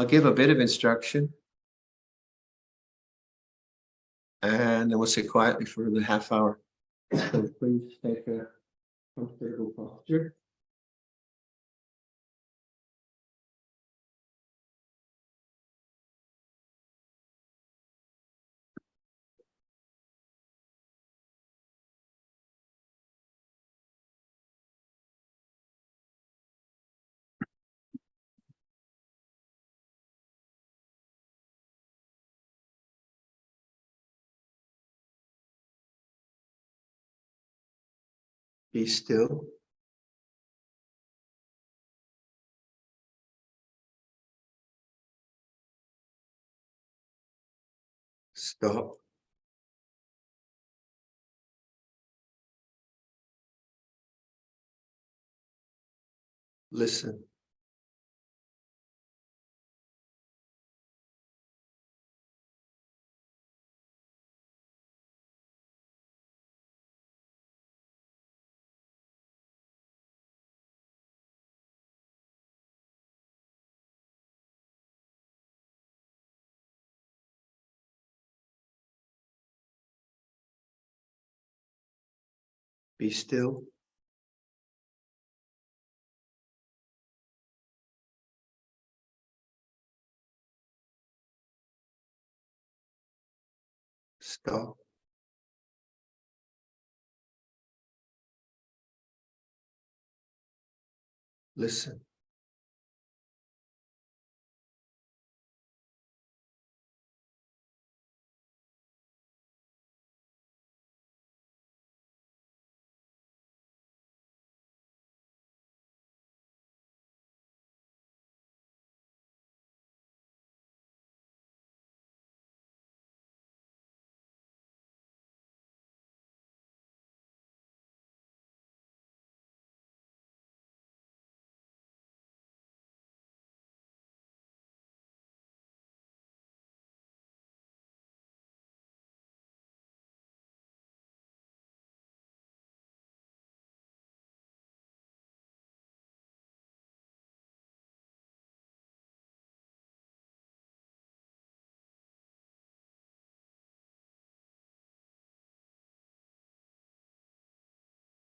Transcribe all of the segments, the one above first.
I'll give a bit of instruction, and then we'll sit quietly for the half hour. So please take a comfortable posture. Be still. Stop. Listen. Be still. Stop. Listen.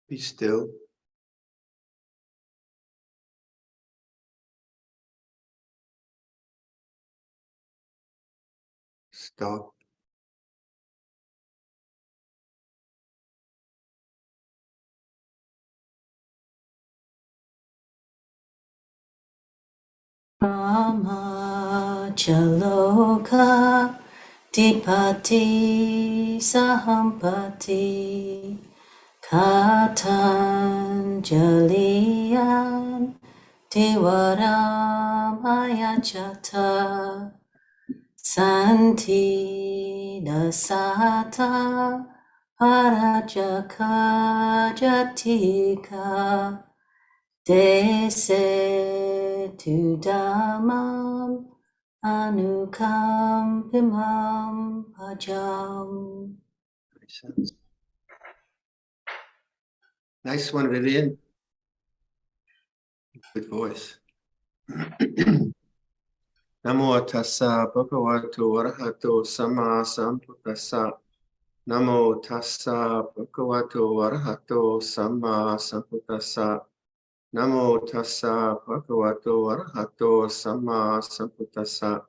Be still. Stop. Brahma Jaloka Dipati Sahampati Katanjaliyan Devaram Ayachata Santi Dasata Parajaka Jatika Dese tu Dhammam Anukampimam Bhajam. Nice one, Vivian. Good voice. Namo tassa bhagavato arahato sama sambuddhassa. Namo tassa bhagavato arahato sama sambuddhassa. Namo tassa bhagavato arahato sama sambuddhassa.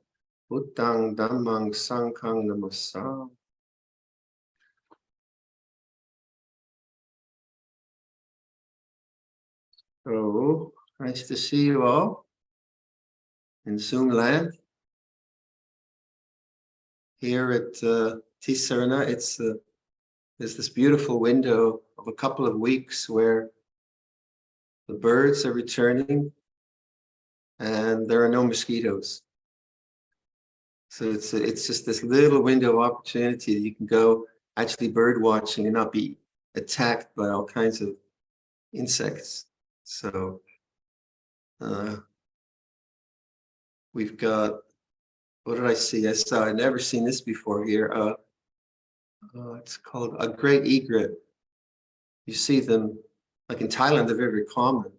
Buddhang dhammang sanghang namassami. So nice to see you all in Zoom land. Here at Tisarana, there's this beautiful window of a couple of weeks where the birds are returning and there are no mosquitoes. So it's just this little window of opportunity that you can go actually bird watching and not be attacked by all kinds of insects. So we've got, what did I see? I'd never seen this before here. It's called a great egret. You see them, like in Thailand, they're very common.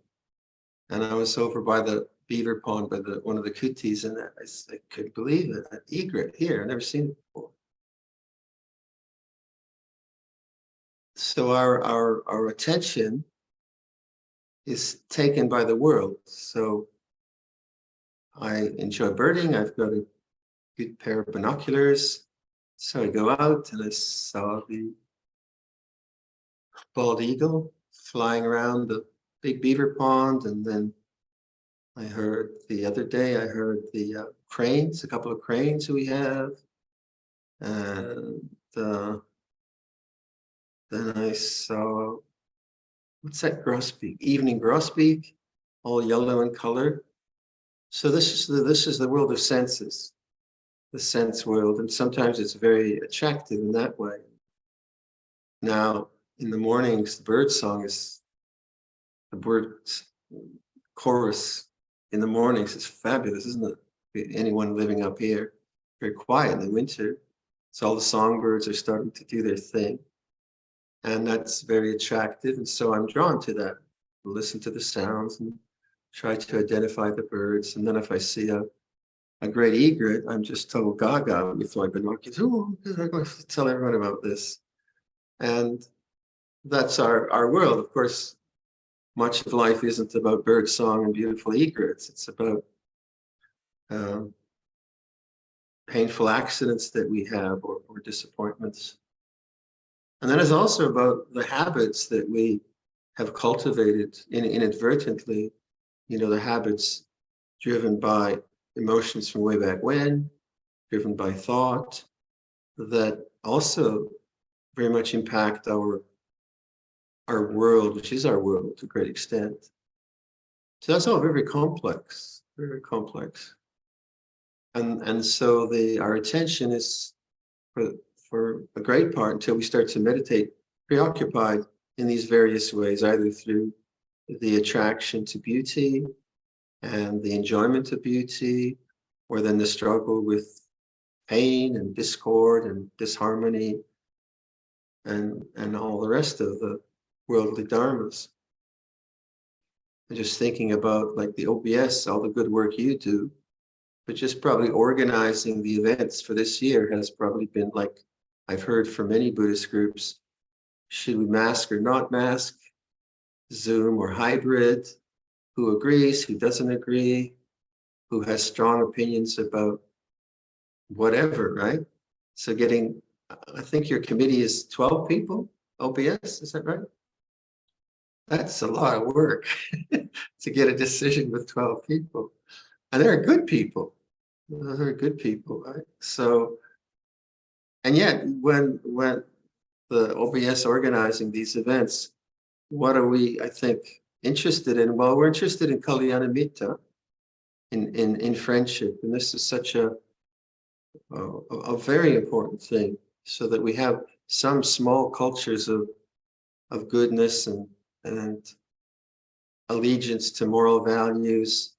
And I was over by the beaver pond by one of the kutis, and I couldn't believe it. An egret here, I've never seen it before. So our attention is taken by the world. So I enjoy birding. I've got a good pair of binoculars. So I go out and I saw the bald eagle flying around the big beaver pond. And then I heard the other day, I heard the cranes, a couple of cranes we have. And then I saw, what's that grosbeak? Evening grosbeak, all yellow in color. So this is the world of senses, the sense world, and sometimes it's very attractive in that way. Now, in the mornings, the bird song is the bird chorus in the mornings is fabulous, isn't it? Anyone living up here, very quiet in the winter. So all the songbirds are starting to do their thing. And that's very attractive. And so I'm drawn to that. Listen to the sounds and try to identify the birds. And then if I see a great egret, I'm just total gaga with my binoculars. Oh, I'm going to tell everyone about this. And that's our world. Of course, much of life isn't about bird song and beautiful egrets. It's about painful accidents that we have or disappointments. And then it's also about the habits that we have cultivated inadvertently, the habits driven by emotions from way back when, driven by thought, that also very much impact our world, which is our world to a great extent. So that's all very complex, very complex. And so our attention is for a great part until we start to meditate, preoccupied in these various ways, either through the attraction to beauty and the enjoyment of beauty, or then the struggle with pain and discord and disharmony and all the rest of the worldly dharmas. And just thinking about like the OBS, all the good work you do, but just probably organizing the events for this year has probably been like, I've heard from many Buddhist groups, should we mask or not mask, Zoom or hybrid, who agrees, who doesn't agree, who has strong opinions about whatever, right? So I think your committee is 12 people, OBS, is that right? That's a lot of work to get a decision with 12 people. And they're good people. They're good people, right? So, and yet when the OBS organizing these events, what are we, I think, interested in? Well, we're interested in Kalyanamitta, in friendship. And this is such a very important thing, so that we have some small cultures of goodness and allegiance to moral values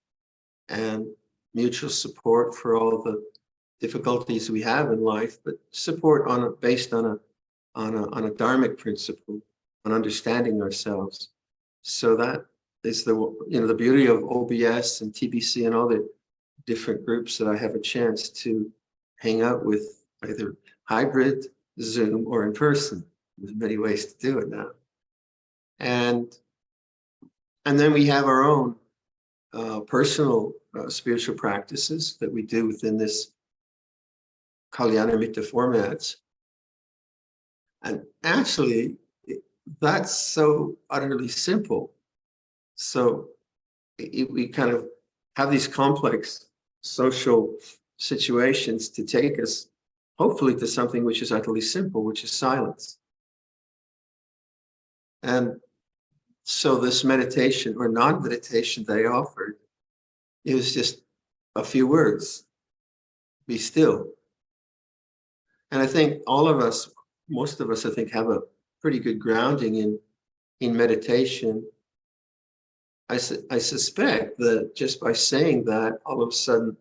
and mutual support for all the difficulties we have in life, but support based on a dharmic principle, on understanding ourselves. So that is the beauty of OBS and TBC and all the different groups that I have a chance to hang out with, either hybrid, Zoom, or in person. There's many ways to do it now. And then we have our own personal spiritual practices that we do within this Kalyanamitta formats. And actually, that's so utterly simple. So we kind of have these complex social situations to take us, hopefully, to something which is utterly simple, which is silence. And so this meditation or non-meditation that I offered, it was just a few words: be still. And I think all of us, most of us, I think, have a pretty good grounding in meditation. I suspect that just by saying that, all of a sudden,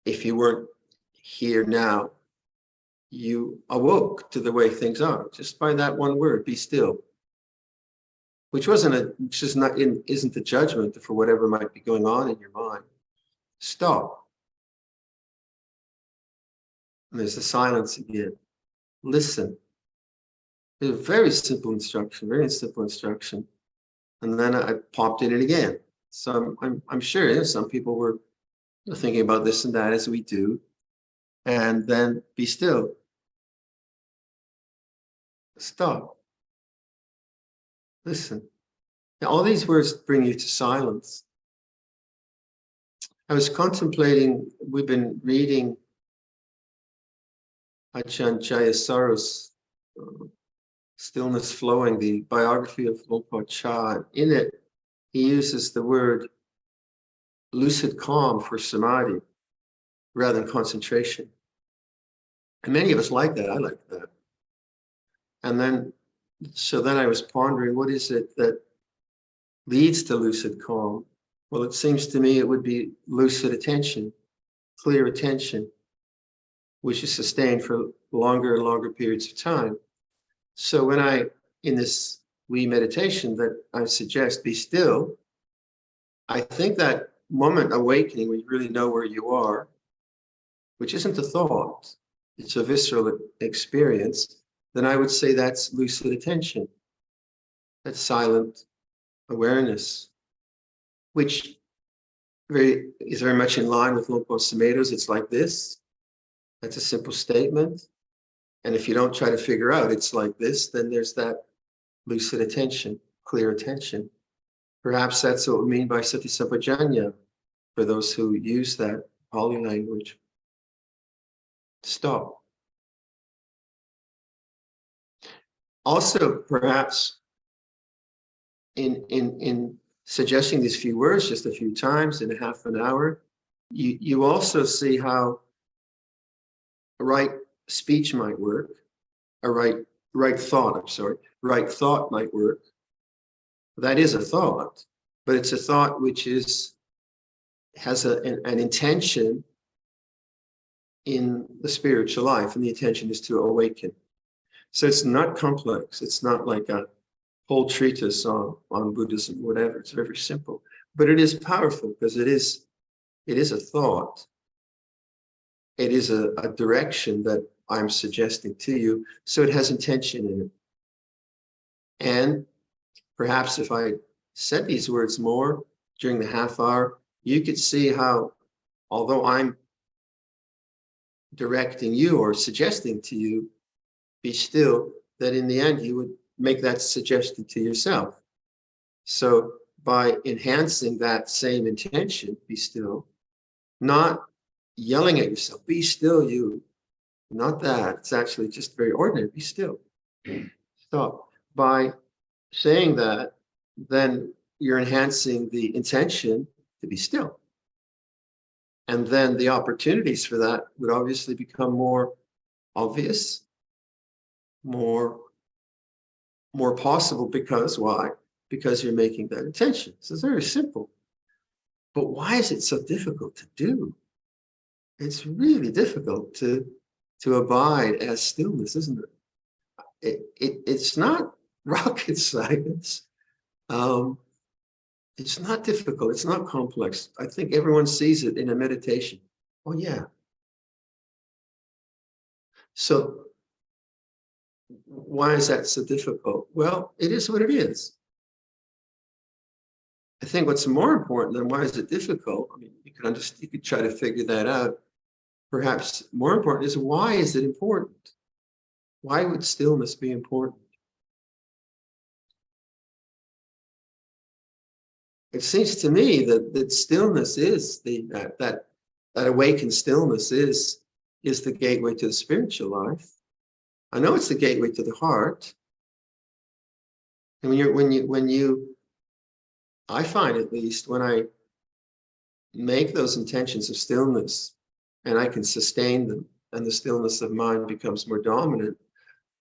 if you weren't here now, you awoke to the way things are, just by that one word, be still. which isn't a judgment for whatever might be going on in your mind. Stop. And there's the silence again. Listen. It's a very simple instruction. And then I popped in it again. So I'm sure some people were thinking about this and that as we do. And then be still. Stop. Listen. Now, all these words bring you to silence. I was contemplating, we've been reading Ajahn Jayasaro's Stillness Flowing, the biography of Luang Por. In it, he uses the word lucid calm for samadhi rather than concentration. And many of us like that. I like that. And then, so then I was pondering, what is it that leads to lucid calm? Well, it seems to me it would be lucid attention, clear attention, which is sustained for longer and longer periods of time. So when in this wee meditation that I suggest, be still, I think that moment awakening where you really know where you are, which isn't a thought, it's a visceral experience, then I would say that's lucid attention. That's silent awareness, which is very much in line with Luang Por's Sumedhos. It's like this. That's a simple statement. And if you don't try to figure out it's like this, then there's that lucid attention, clear attention. Perhaps that's what we mean by sati sampajanya for those who use that Pali language. Stop. Also, perhaps in suggesting these few words just a few times in a half an hour, you also see how a right speech might work, a right thought might work. That is a thought, but it's a thought which has an intention in the spiritual life, and the intention is to awaken. So it's not complex. It's not like a whole treatise on Buddhism, whatever. It's very simple, but it is powerful because it is a thought. It is a direction that I'm suggesting to you. So it has intention in it. And perhaps if I said these words more during the half hour, you could see how, although I'm directing you or suggesting to you, be still, that in the end you would make that suggestion to yourself. So by enhancing that same intention, be still, not yelling at yourself, be still, you, not that. It's actually just very ordinary, be still. Stop. By saying that, then you're enhancing the intention to be still. And then the opportunities for that would obviously become more obvious, more possible, because why? Because you're making that intention. So it's very simple. But why is it so difficult to do? It's really difficult to abide as stillness, isn't it? It's not rocket science. It's not difficult. It's not complex. I think everyone sees it in a meditation. Oh, yeah. So why is that so difficult? Well, it is what it is. I think what's more important than why is it difficult, I mean, you could try to figure that out. Perhaps more important is, why is it important? Why would stillness be important? It seems to me that stillness is that awakened stillness is the gateway to the spiritual life. I know it's the gateway to the heart. And when you, I find at least, when I make those intentions of stillness and I can sustain them, and the stillness of mind becomes more dominant,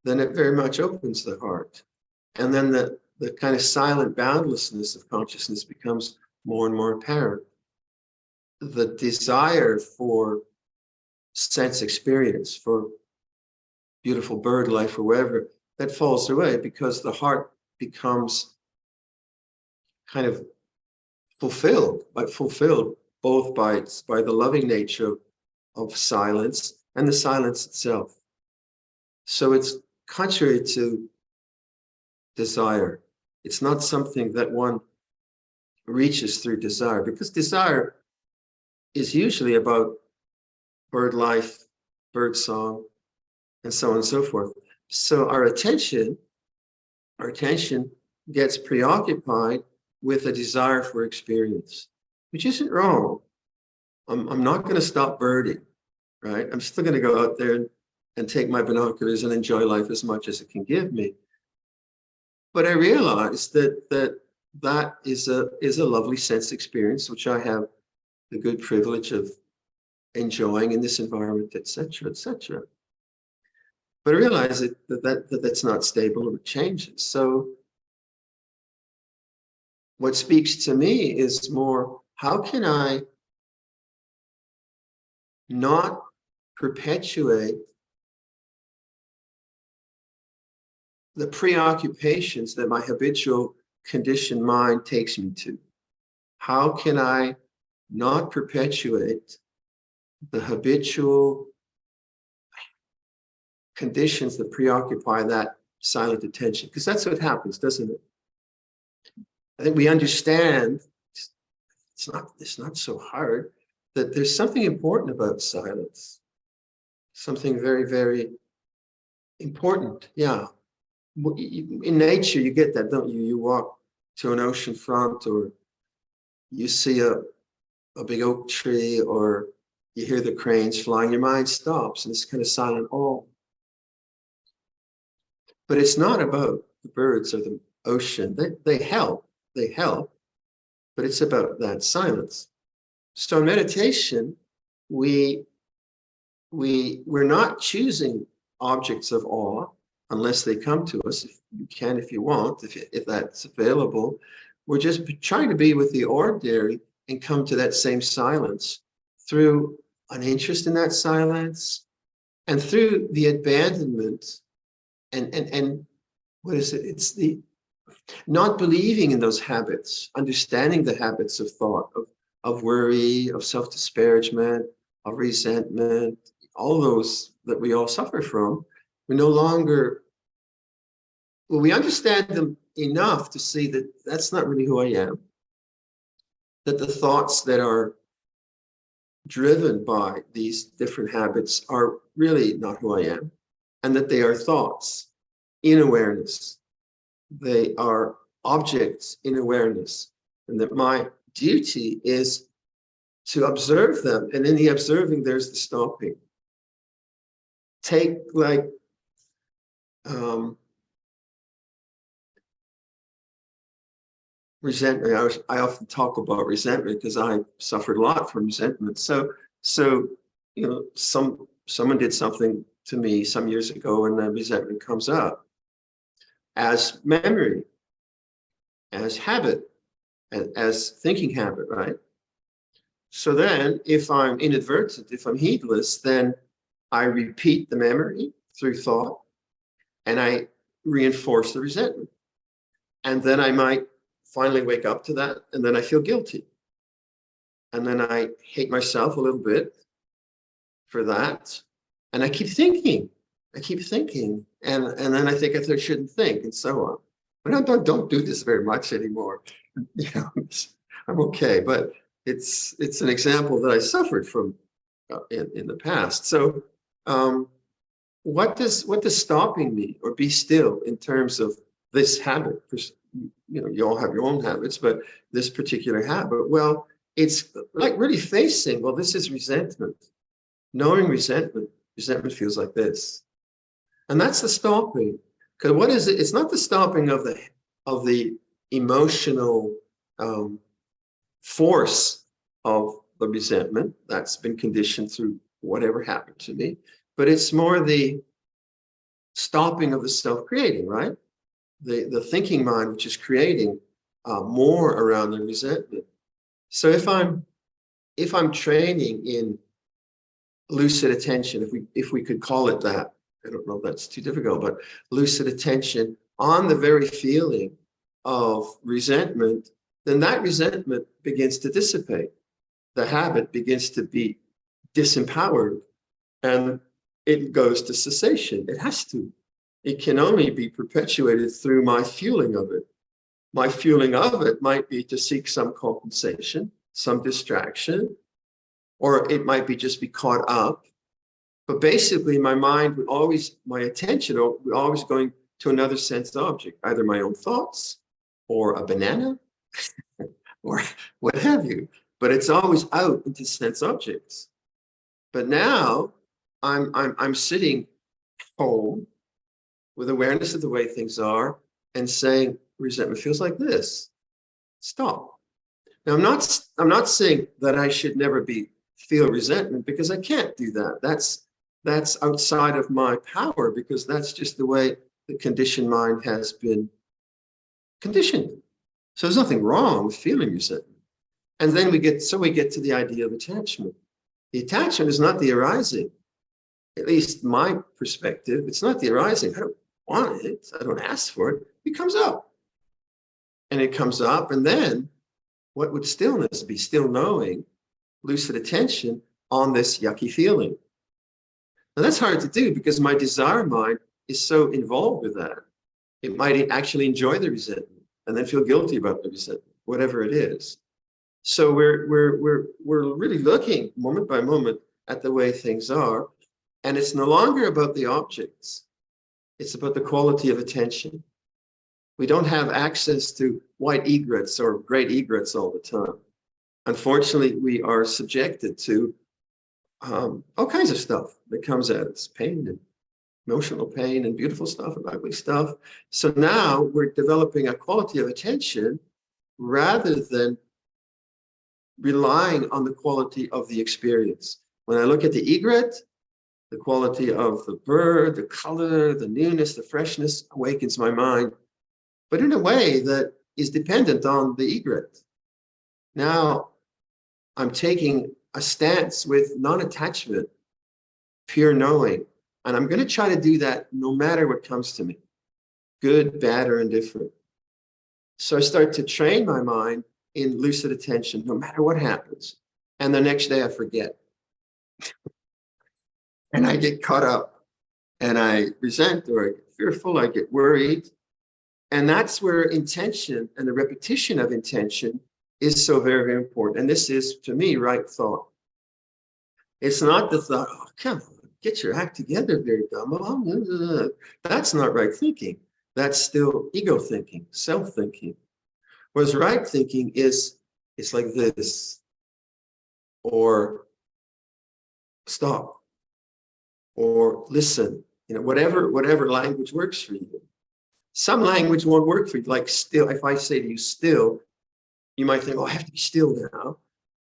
then it very much opens the heart. And then the kind of silent boundlessness of consciousness becomes more and more apparent. The desire for sense experience, for beautiful bird life or wherever, that falls away because the heart becomes kind of fulfilled both by the loving nature of silence and the silence itself. So it's contrary to desire. It's not something that one reaches through desire, because desire is usually about bird life, bird song, and so on and so forth. So our attention gets preoccupied with a desire for experience, which isn't wrong. I'm not going to stop birding, right? I'm still going to go out there and take my binoculars and enjoy life as much as it can give me. But I realize that is a lovely sense experience, which I have the good privilege of enjoying in this environment, etc., etc. But I realize that's not stable, or it changes. So what speaks to me is more, how can I not perpetuate the preoccupations that my habitual conditioned mind takes me to? How can I not perpetuate the habitual conditions that preoccupy that silent attention? Because that's what happens, doesn't it? I think we understand, it's not so hard, that there's something important about silence. Something very, very important. Yeah. In nature, you get that, don't you? You walk to an ocean front, or you see a big oak tree, or you hear the cranes flying, your mind stops, and it's kind of silent awe. But it's not about the birds or the ocean. They help, but it's about that silence. So in meditation, we're not choosing objects of awe unless they come to us. If you can, if you want, if that's available. We're just trying to be with the ordinary and come to that same silence through an interest in that silence, and through the abandonment and what is it? It's the not believing in those habits, understanding the habits of thought, of worry, of self-disparagement, of resentment, all those that we all suffer from. We no longer, well, we understand them enough to see that that's not really who I am, that the thoughts that are driven by these different habits are really not who I am, and that they are thoughts in awareness. They are objects in awareness, and that my duty is to observe them. And in the observing, there's the stopping. Take like resentment. I often talk about resentment because I suffered a lot from resentment. So you know, someone did something to me some years ago, and the resentment comes up as memory, as habit, as thinking habit, right? So then if I'm inadvertent, if I'm heedless, then I repeat the memory through thought, and I reinforce the resentment. And then I might finally wake up to that, and then I feel guilty. And then I hate myself a little bit for that. And I keep thinking, and then I think I shouldn't think, and so on. But I don't do this very much anymore. You know, I'm okay. But it's an example that I suffered from in the past. So what does stopping mean, or be still, in terms of this habit? You know, you all have your own habits, but this particular habit, well, it's like really facing, well, this is resentment. Knowing resentment feels like this. And that's the stopping. Because what is it? It's not the stopping of the emotional force of the resentment that's been conditioned through whatever happened to me, but it's more the stopping of the self-creating, right? The thinking mind, which is creating more around the resentment. So if I'm training in lucid attention, if we could call it that, I don't know if that's too difficult, but lucid attention on the very feeling of resentment, then that resentment begins to dissipate. The habit begins to be disempowered, and it goes to cessation. It has to. It can only be perpetuated through my fueling of it. My fueling of it might be to seek some compensation, some distraction, or it might be just be caught up. But basically, my mind would always, my attention would always going to another sense object, either my own thoughts or a banana or what have you. But it's always out into sense objects. But now I'm sitting home with awareness of the way things are and saying, resentment feels like this. Stop. Now I'm not saying that I should never feel resentment, because I can't do that. That's outside of my power, because that's just the way the conditioned mind has been conditioned. So there's nothing wrong with feeling resentment. And then we get to the idea of attachment. The attachment is not the arising. At least my perspective, it's not the arising. I don't want it. I don't ask for it. It comes up. And it comes up, and then what would stillness be? Still knowing, lucid attention on this yucky feeling. Now that's hard to do, because my desire mind is so involved with that. It might actually enjoy the resentment and then feel guilty about the resentment, whatever it is. So we're really looking moment by moment at the way things are, and it's no longer about the objects. It's about the quality of attention. We don't have access to white egrets or great egrets all the time. Unfortunately, we are subjected to all kinds of stuff that comes at us, pain and emotional pain and beautiful stuff and ugly stuff. So now we're developing a quality of attention rather than relying on the quality of the experience. When I look at the egret, the quality of the bird, the color, the newness, the freshness awakens my mind, but in a way that is dependent on the egret. Now I'm taking a stance with non-attachment, pure knowing, and I'm going to try to do that no matter what comes to me, good, bad, or indifferent. So I start to train my mind in lucid attention, no matter what happens. And the next day I forget. And I get caught up, and I resent, or I get fearful, I get worried. And that's where intention and the repetition of intention is so very, very important. And this is, to me, right thought. It's not the thought, oh, come on, get your act together, Viradhammo. That's not right thinking. That's still ego thinking, self-thinking. Whereas right thinking is, it's like this, or stop, or listen, whatever language works for you. Some language won't work for you, like still. If I say to you still, you might think, oh, I have to be still now.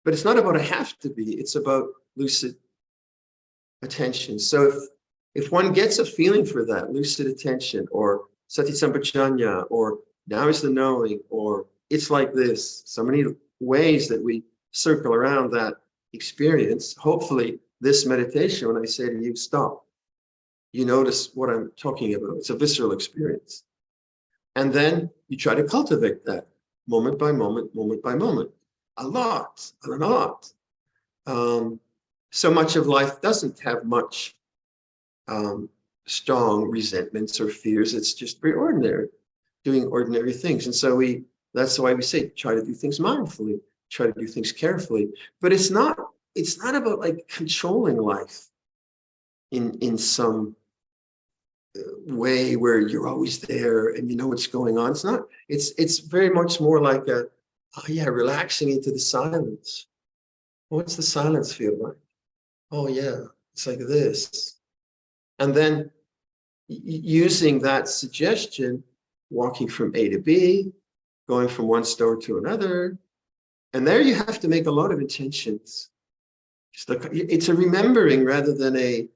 But it's not about a have to be, it's about lucid attention. So if one gets a feeling for that, lucid attention, or sati sampajanya, or now is the knowing, or it's like this, so many ways that we circle around that experience. Hopefully this meditation, when I say to you, stop, you notice what I'm talking about. It's a visceral experience. And then you try to cultivate that moment by moment, moment by moment, a lot. So much of life doesn't have much strong resentments or fears. It's just very ordinary, doing ordinary things. And so that's why we say, try to do things mindfully, try to do things carefully. But it's not about like controlling life in some way where you're always there and you know what's going on. It's very much more like relaxing into the silence. What's the silence feel like? Oh yeah, it's like this. And then using that suggestion, walking from A to B, going from one store to another. And there you have to make a lot of intentions. It's a remembering rather than an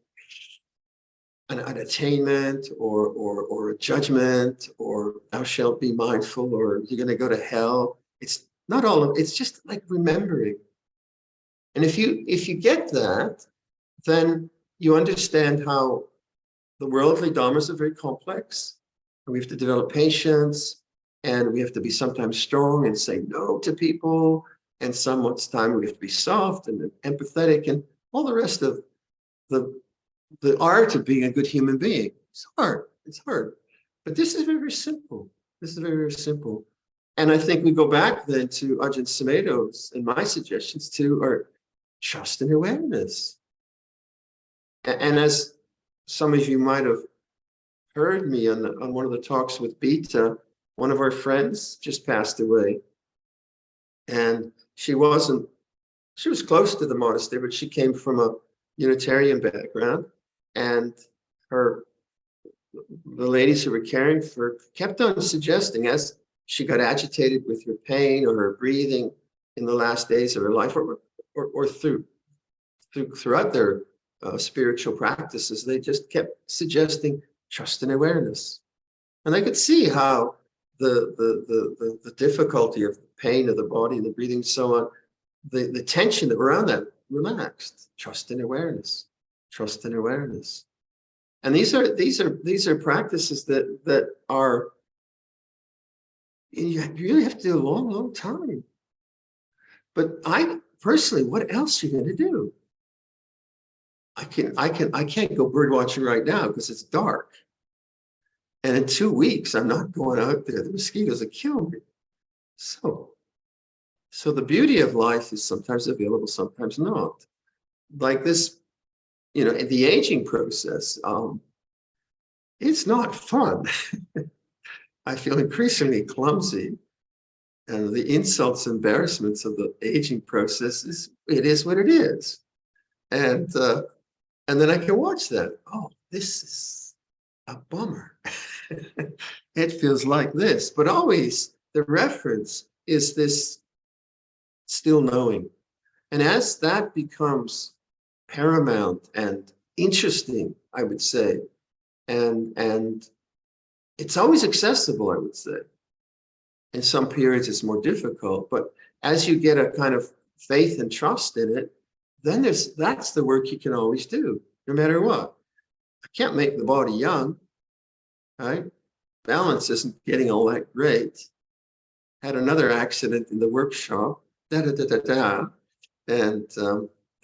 attainment or a judgment, or thou shalt be mindful, or you're going to go to hell. It's not it's just like remembering. And if you get that, then you understand how the worldly dhammas are very complex, and we have to develop patience and we have to be sometimes strong and say no to people, and time we have to be soft and empathetic, and all the rest of the art of being a good human being. It's hard. It's hard. But this is very, very simple. This is very, very simple. And I think we go back then to Ajahn Sumedho's and my suggestions too are trust and awareness. And as some of you might have heard me on one of the talks with Beta, one of our friends just passed away. And she was close to the monastery, but she came from a Unitarian background. And the ladies who were caring for her kept on suggesting, as she got agitated with her pain or her breathing in the last days of her life, or throughout their spiritual practices, they just kept suggesting trust and awareness. And I could see how the difficulty of the pain of the body and the breathing and so on, the tension that around that relaxed. Trust and awareness. Trust and awareness. And these are practices that are, you really have to do a long, long time. But I personally, what else are you going to do? I can't go bird watching right now because it's dark. And in 2 weeks, I'm not going out there. The mosquitoes will kill me. So the beauty of life is sometimes available, sometimes not. Like this, in the aging process, it's not fun. I feel increasingly clumsy. And the insults, embarrassments of the aging process it is what it is. And then I can watch that. Oh, this is a bummer. It feels like this. But always the reference is this still knowing. And as that becomes paramount and interesting, I would say, and it's always accessible, I would say. In some periods, it's more difficult. But as you get a kind of faith and trust in it, then that's the work you can always do, no matter what. I can't make the body young, right? Balance isn't getting all that great. Had another accident in the workshop, and they're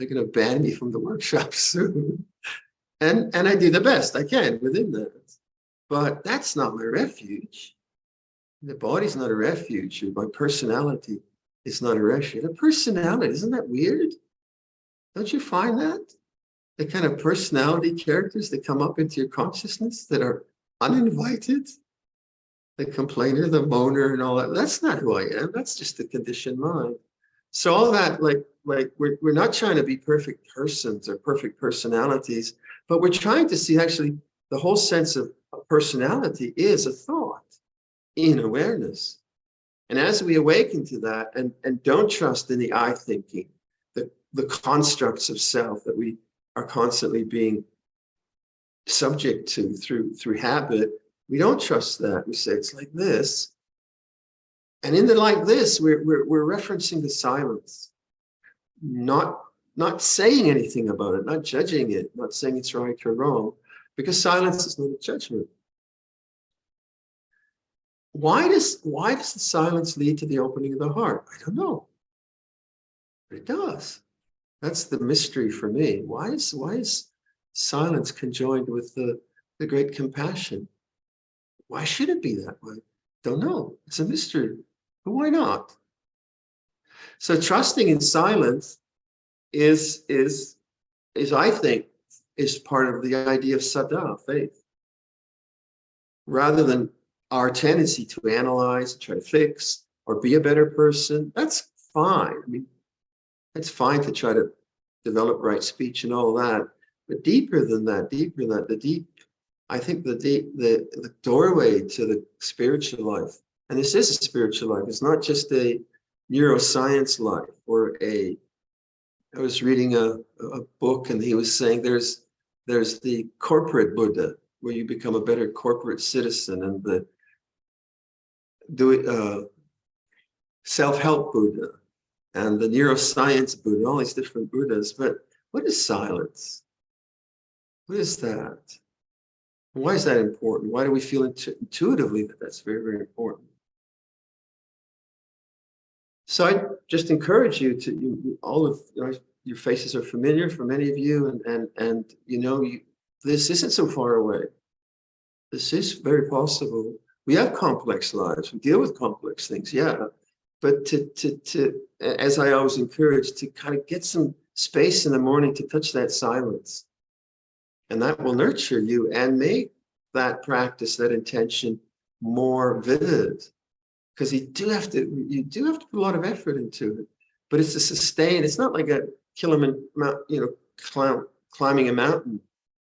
going to ban me from the workshop soon. And I do the best I can within that. But that's not my refuge. The body's not a refuge. My personality is not a refuge. A personality, isn't that weird? Don't you find that? The kind of personality characters that come up into your consciousness that are uninvited, the complainer, the moaner, and all that. That's not who I am. That's just the conditioned mind. So all that, like we're not trying to be perfect persons or perfect personalities, but we're trying to see actually the whole sense of personality is a thought in awareness. And as we awaken to that and don't trust in the I thinking, the constructs of self that we are constantly being subject to through habit, we don't trust that. We say it's like this. And in the like this, we're referencing the silence, not saying anything about it, not judging it, not saying it's right or wrong, because silence is not a judgment. Why does the silence lead to the opening of the heart? I don't know, but it does. That's the mystery for me. Why is silence conjoined with the great compassion? Why should it be that way? Don't know. It's a mystery. But why not? So trusting in silence is I think is part of the idea of saddha, faith. Rather than our tendency to analyze, try to fix, or be a better person, that's fine. I mean, it's fine to try to develop right speech and all that. But deeper than that, I think the doorway to the spiritual life, and this is a spiritual life, it's not just a neuroscience life or I was reading a book and he was saying there's the corporate Buddha, where you become a better corporate citizen, and the self-help Buddha, and the neuroscience Buddha, all these different Buddhas. But what is silence? What is that? Why is that important? Why do we feel intuitively that that's very, very important? So I just encourage you to, all of your faces are familiar for many of you, and this isn't so far away. This is very possible. We have complex lives. We deal with complex things, yeah. But as I always encourage, to kind of get some space in the morning to touch that silence. And that will nurture you and make that practice, that intention, more vivid. Because you do have to put a lot of effort into it. But it's a sustain. It's not like a climbing a mountain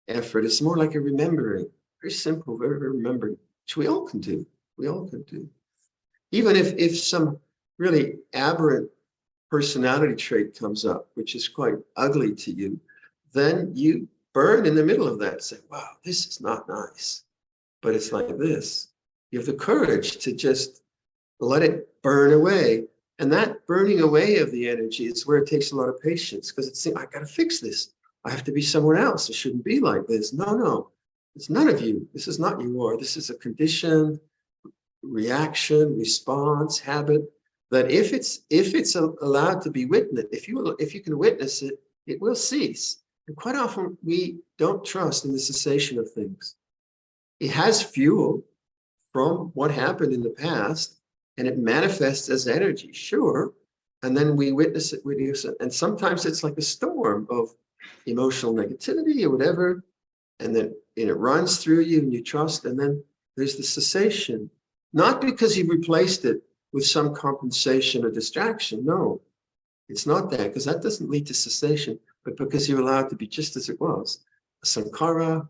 effort. It's more like a remembering. Very simple, very, very remembering, which we all can do. We all can do. Even if some really aberrant personality trait comes up, which is quite ugly to you, then you burn in the middle of that. Say, wow, this is not nice. But it's like this. You have the courage to just let it burn away. And that burning away of the energy is where it takes a lot of patience, because it's I got to fix this. I have to be someone else. It shouldn't be like this. No. It's none of you. This is not you are. This is a conditioned reaction, response, habit, that if it's allowed to be witnessed, if you can witness it, it will cease. And quite often we don't trust in the cessation of things. It has fuel from what happened in the past, and it manifests as energy, sure. And then we witness it, and sometimes it's like a storm of emotional negativity or whatever, and then it runs through you and you trust, and then there's the cessation. Not because you've replaced it with some compensation or distraction. No, it's not that, because that doesn't lead to cessation, but because you allow it to be just as it was. A sankhara,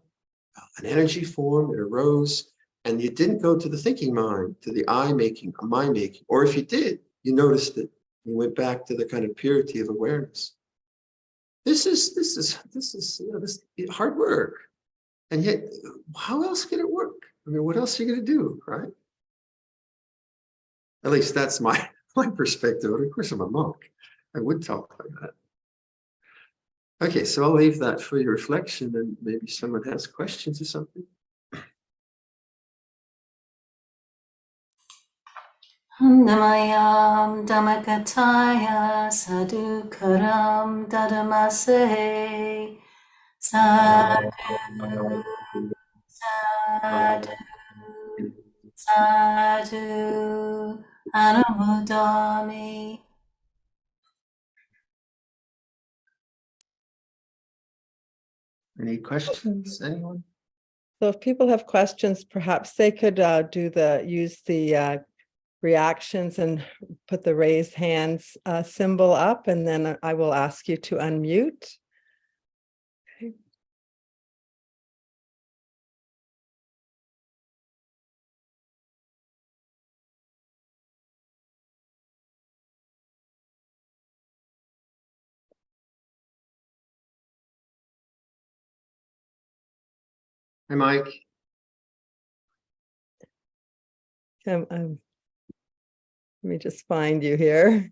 an energy form, it arose, and you didn't go to the thinking mind, to the I making, a my making. Or if you did, you noticed it. You went back to the kind of purity of awareness. This is hard work. And yet, how else can it work? I mean, what else are you going to do, right? At least that's my perspective. Of course, I'm a monk. I would talk like that. Okay, so I'll leave that for your reflection, and maybe someone has questions or something. Namayam Dhammakataya Sadhukaram Dadamase Sadhu Sadhu Sadhu Anumodami. Any questions, anyone? So if people have questions, perhaps they could use the reactions and put the raise hands symbol up, and then I will ask you to unmute. Okay. Hi, Mike. Let me just find you here.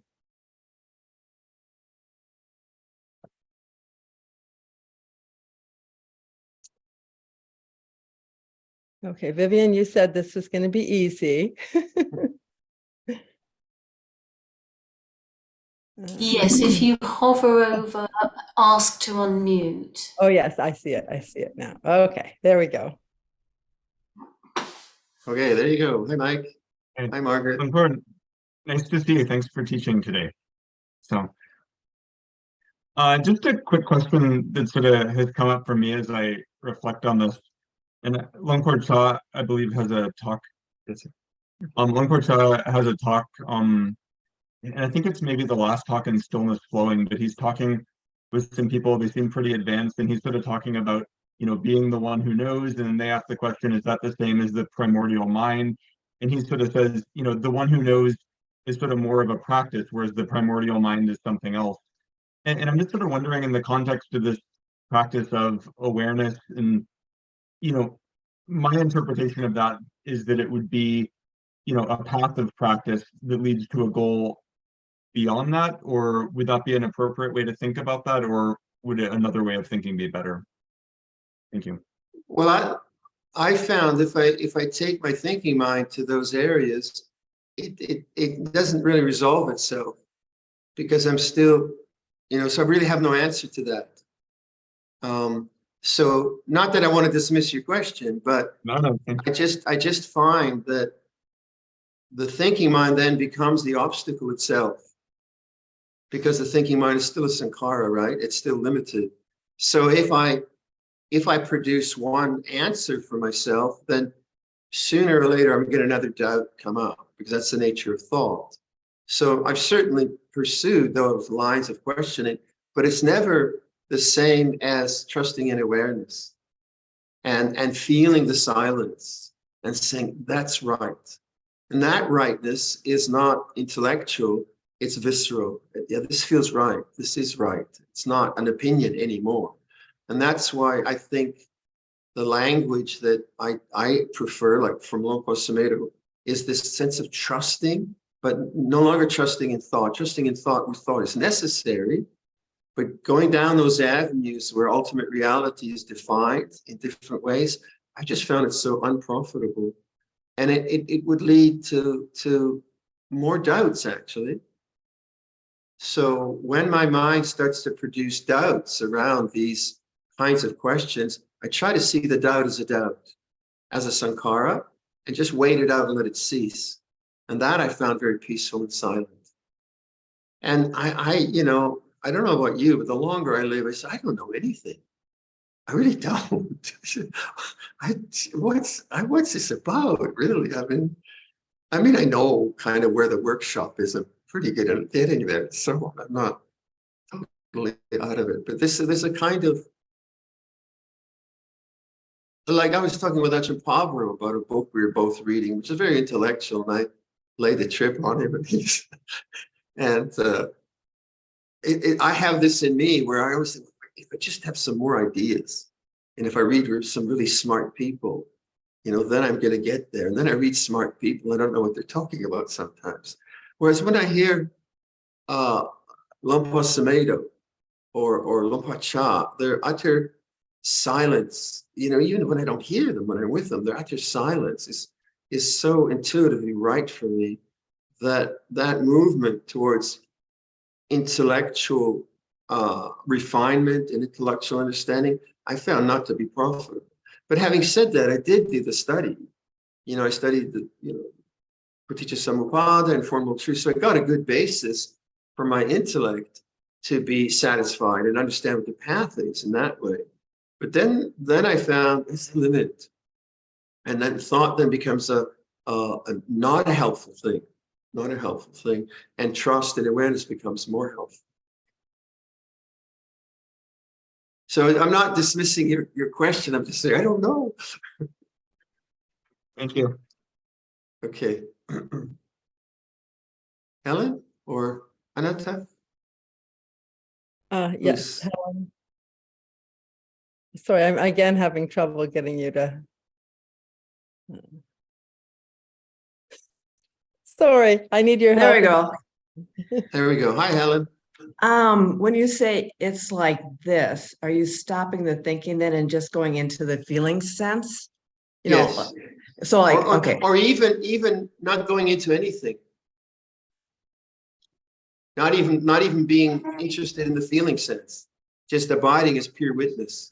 Okay, Vivian, you said this was going to be easy. Yes, if you hover over ask to unmute. Oh, yes, I see it. I see it now. Okay, there we go. Okay, there you go. Hi, Mike. Hey, hi, Margaret. Luang Por, nice to see you. Thanks for teaching today. So, just a quick question that sort of has come up for me as I reflect on this. And Luang Por Cha, I believe, has a talk. Luang Por Cha has a talk. And I think it's maybe the last talk in Stillness Flowing, but he's talking with some people. They seem pretty advanced, and he's sort of talking about, being the one who knows. And then they ask the question, is that the same as the primordial mind? And he sort of says, the one who knows is sort of more of a practice, whereas the primordial mind is something else. And I'm just sort of wondering, in the context of this practice of awareness, and, my interpretation of that is that it would be, a path of practice that leads to a goal beyond that, or would that be an appropriate way to think about that, or would another way of thinking be better? Thank you. Well, I found if I take my thinking mind to those areas, it doesn't really resolve itself. because I'm still, so I really have no answer to that. So not that I want to dismiss your question, but No. I just find that the thinking mind then becomes the obstacle itself, because the thinking mind is still a sankhara, right? It's still limited. So if I produce one answer for myself, then sooner or later I'm going to get another doubt come up, because that's the nature of thought. So I've certainly pursued those lines of questioning, but it's never the same as trusting in awareness and feeling the silence and saying, that's right. And that rightness is not intellectual, it's visceral. Yeah, this feels right. This is right. It's not an opinion anymore. And that's why I think the language that I prefer, like from Luang Por is this sense of trusting, but no longer trusting in thought. Trusting in thought with thought is necessary, but going down those avenues where ultimate reality is defined in different ways, I just found it so unprofitable. And it would lead to more doubts, actually. So when my mind starts to produce doubts around these kinds of questions, I try to see the doubt as a doubt, as a sankhara, and just wait it out and let it cease. And that I found very peaceful and silent. And I don't know about you, but the longer I live, I say, I don't know anything. I really don't. What's this about, really? I mean, I know kind of where the workshop is. I'm pretty good at getting there, so I'm not totally out of it. But there's a kind of, like I was talking with Ajahn Pavro about a book we were both reading, which is very intellectual, and I laid the trip on him, and I have this in me where I always think, if I just have some more ideas, and if I read some really smart people, then I'm going to get there. And then I read smart people, I don't know what they're talking about sometimes. Whereas when I hear Luang Por or Luang Por Cha, their utter silence, even when I don't hear them, when I'm with them, their utter silence is so intuitively right for me that movement towards intellectual refinement and intellectual understanding, I found not to be profitable. But having said that, I did do the study. I studied the, Praticca Samuppada and Formal Truth. So I got a good basis for my intellect to be satisfied and understand what the path is in that way. But then I found it's a limit. And then thought then becomes a not a helpful thing, not a helpful thing. And trust and awareness becomes more helpful. So I'm not dismissing your question. I'm just saying, I don't know. Thank you. Okay. Helen or Ananta? Yes, Helen. Sorry, I'm again having trouble getting you to. Sorry, I need your help. There we go. There we go. Hi, Helen. When you say it's like this, are you stopping the thinking then and just going into the feeling sense? Yes. So like, or, okay. Or even not going into anything. Not even being interested in the feeling sense. Just abiding as pure witness.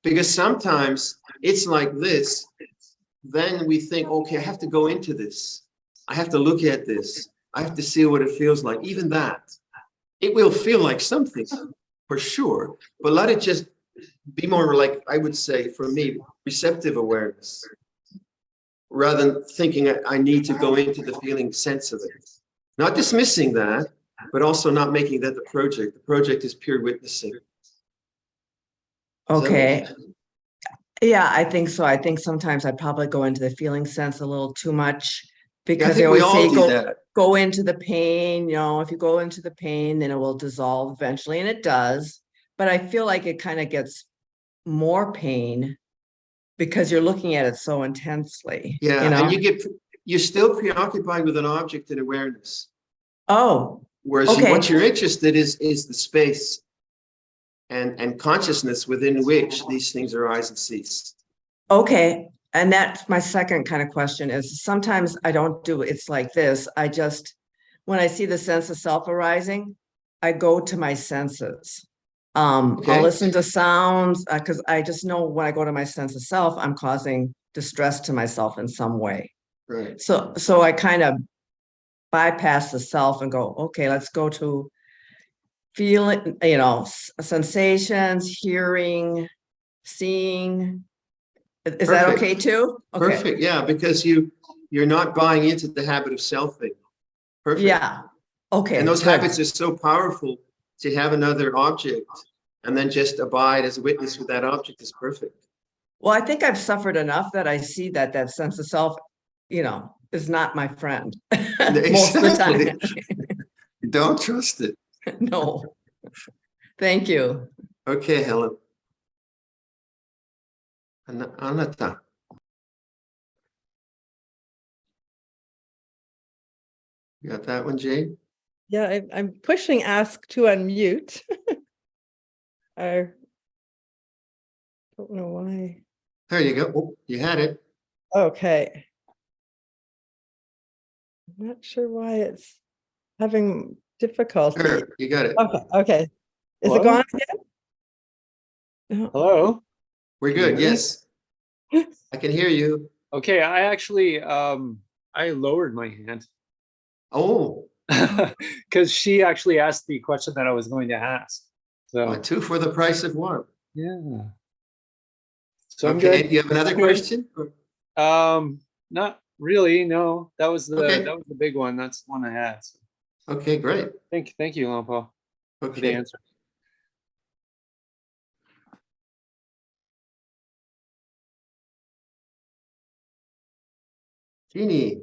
Because sometimes it's like this. Then we think, okay, I have to go into this. I have to look at this. I have to see what it feels like. Even that. It will feel like something, for sure. But let it just be more like, I would say, for me, receptive awareness. Rather than thinking I need to go into the feeling sense of it. Not dismissing that, but also not making that the project. The project is pure witnessing. Okay. Yeah, I think so. I think sometimes I probably go into the feeling sense a little too much because they always say go into the pain, if you go into the pain, then it will dissolve eventually, and it does. But I feel like it kind of gets more pain because you're looking at it so intensely. Yeah, and you're still preoccupied with an object in awareness. Oh, whereas okay. What you're interested is the space and consciousness within which these things arise and cease. Okay. And that's my second kind of question is sometimes I don't do it's like this. I just when I see the sense of self arising, I go to my senses. I'll Okay. listen to sounds because I just know when I go to my sense of self, I'm causing distress to myself in some way. Right. So I kind of bypass the self and go, okay, let's go to feeling, sensations, hearing, seeing. Is that Perfect. okay too? Okay. Perfect. Yeah, because you're not buying into the habit of selfing. Perfect. Yeah. Okay. And those good. habits are so powerful. To have another object and then just abide as a witness with that object is perfect. Well, I think I've suffered enough that I see that sense of self, is not my friend most of the time. Don't trust it. No. Thank you. Okay, Helen. Anata. You got that one, Jane? Yeah, I'm pushing ask to unmute. I don't know why. There you go. Oh, you had it. Okay. I'm not sure why it's having difficulty. Sure, you got it. Okay. Is it Hello? gone again? No. Hello? We're Can you good. hear me? Yes. I can hear you. Okay, I actually I lowered my hand Oh, because she actually asked the question that I was going to ask. So two for the price of one. yeah. So I'm Okay, good. you have another Good. question? Not really, no. That was Okay. the big one. That's the one I had. So Okay, great. thank you, Luang Por, for the Okay. answer. Jeannie.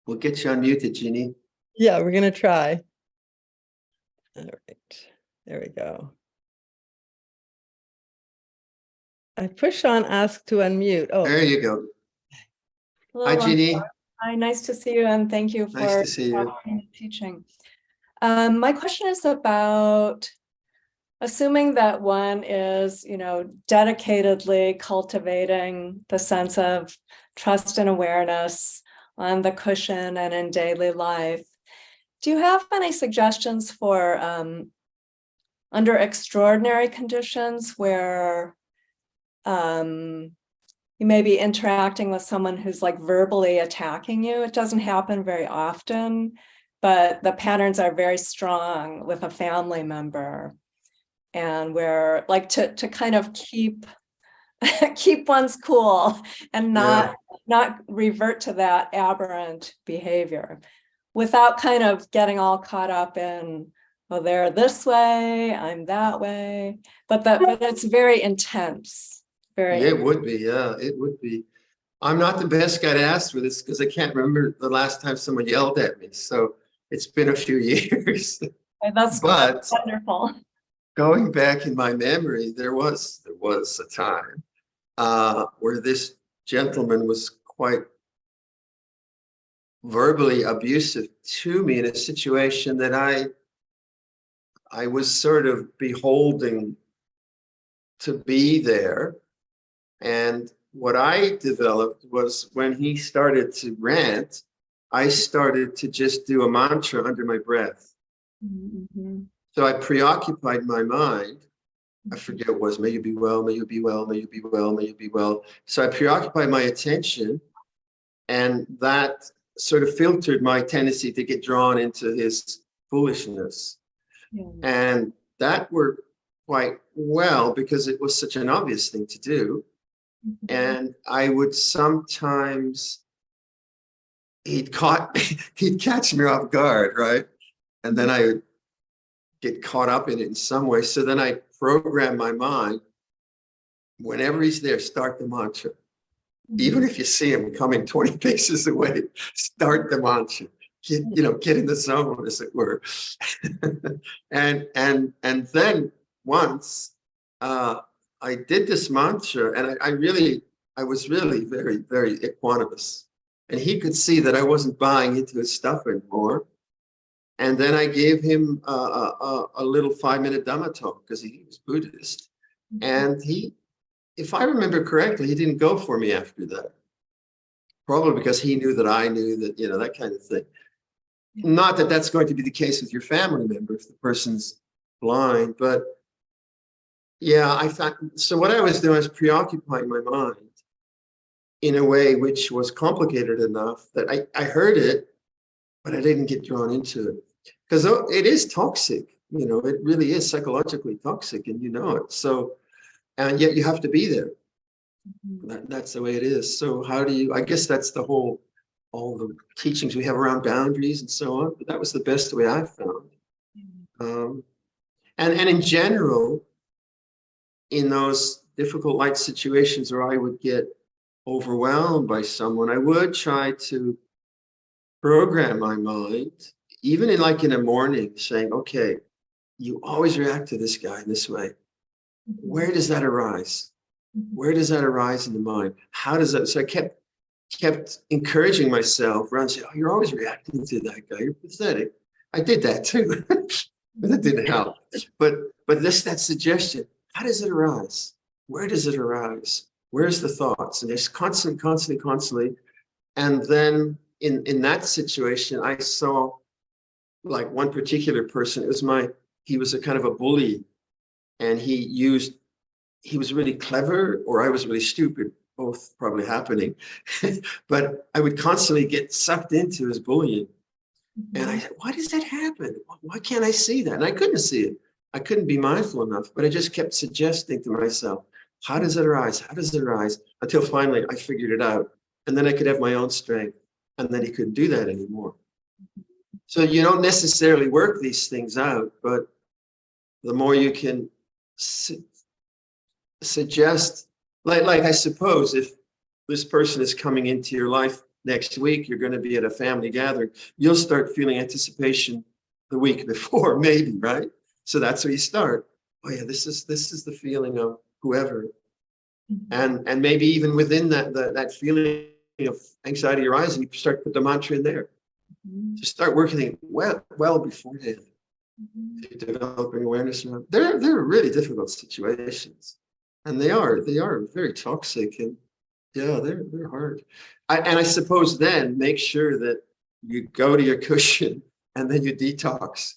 We'll get you unmuted, Jeannie. Yeah, we're gonna try. All right, there we go. I push on ask to unmute. Oh, There you go. Hello, Hi, Luang Jeannie. Por. Hi, nice to see you, and thank you Nice for to see you. teaching. My question is about assuming that one is, dedicatedly cultivating the sense of trust and awareness on the cushion and in daily life. Do you have any suggestions for under extraordinary conditions where you may be interacting with someone who's like verbally attacking you? It doesn't happen very often, but the patterns are very strong with a family member. And where like to kind of keep one's cool and not revert to that aberrant behavior without kind of getting all caught up in, well, they're this way, I'm that way, but it's very intense. It would be, yeah, it would be. I'm not the best guy to ask for this because I can't remember the last time someone yelled at me. So it's been a few years. That's But wonderful. going back in my memory, there was a time where this gentleman was quite verbally abusive to me in a situation that I was sort of beholding to be there. And what I developed was when he started to rant, I started to just do a mantra under my breath. Mm-hmm. So I preoccupied my mind. I forget what it was, may you be well, may you be well, may you be well, may you be well. So I preoccupied my attention, and that sort of filtered my tendency to get drawn into his foolishness. Yeah. And that worked quite well because it was such an obvious thing to do. Mm-hmm. And I would sometimes, he'd catch me off guard, right? And then I would get caught up in it in some way. So then I program my mind, whenever he's there, start the mantra. Even if you see him coming 20 paces away, start the mantra. Get in the zone, as it were. and then once I did this mantra, and I was really very, very equanimous. And he could see that I wasn't buying into his stuff anymore. And then I gave him a little 5-minute Dhamma talk because he was Buddhist. And he, if I remember correctly, he didn't go for me after that. probably because he knew that I knew that, you know, that kind of thing. Not that that's going to be the case with your family member if the person's blind, but yeah, I thought, so what I was doing was preoccupying my mind in a way which was complicated enough that I heard it, but I didn't get drawn into it. Because it is toxic, you know, it really is psychologically toxic, and you know it. So, and yet you have to be there. That's the way it is. So how do you, I guess that's the whole, all the teachings we have around boundaries and so on, but that was the best way I found. And in general, in those difficult light situations where I would get overwhelmed by someone, I would try to program my mind, even in like in the morning, saying, okay, you always react to this guy in this way. Where does that arise? Where does that arise in the mind? How does that, so I kept encouraging myself around saying, oh, you're always reacting to that guy, you're pathetic. I did that too, but that didn't help. But that suggestion, how does it arise? Where does it arise? Where's the thoughts? And there's constantly. And then in that situation, I saw like one particular person, he was a kind of a bully, and he was really clever, or I was really stupid, both probably happening. But I would constantly get sucked into his bullying. And I said, why does that happen? Why can't I see that? And I couldn't see it. I couldn't be mindful enough, but I just kept suggesting to myself, how does it arise? How does it arise? Until finally I figured it out. And then I could have my own strength. And then he couldn't do that anymore. So you don't necessarily work these things out, but the more you can suggest, like I suppose if this person is coming into your life next week, you're going to be at a family gathering, you'll start feeling anticipation the week before, maybe, right? So that's where you start. Oh yeah, this is the feeling of whoever. And maybe even within that feeling of anxiety arising, you start to put the mantra in there. Just start working it well beforehand. Developing awareness around. They're really difficult situations. And they are very toxic, and yeah, they're hard. I suppose then make sure that you go to your cushion and then you detox.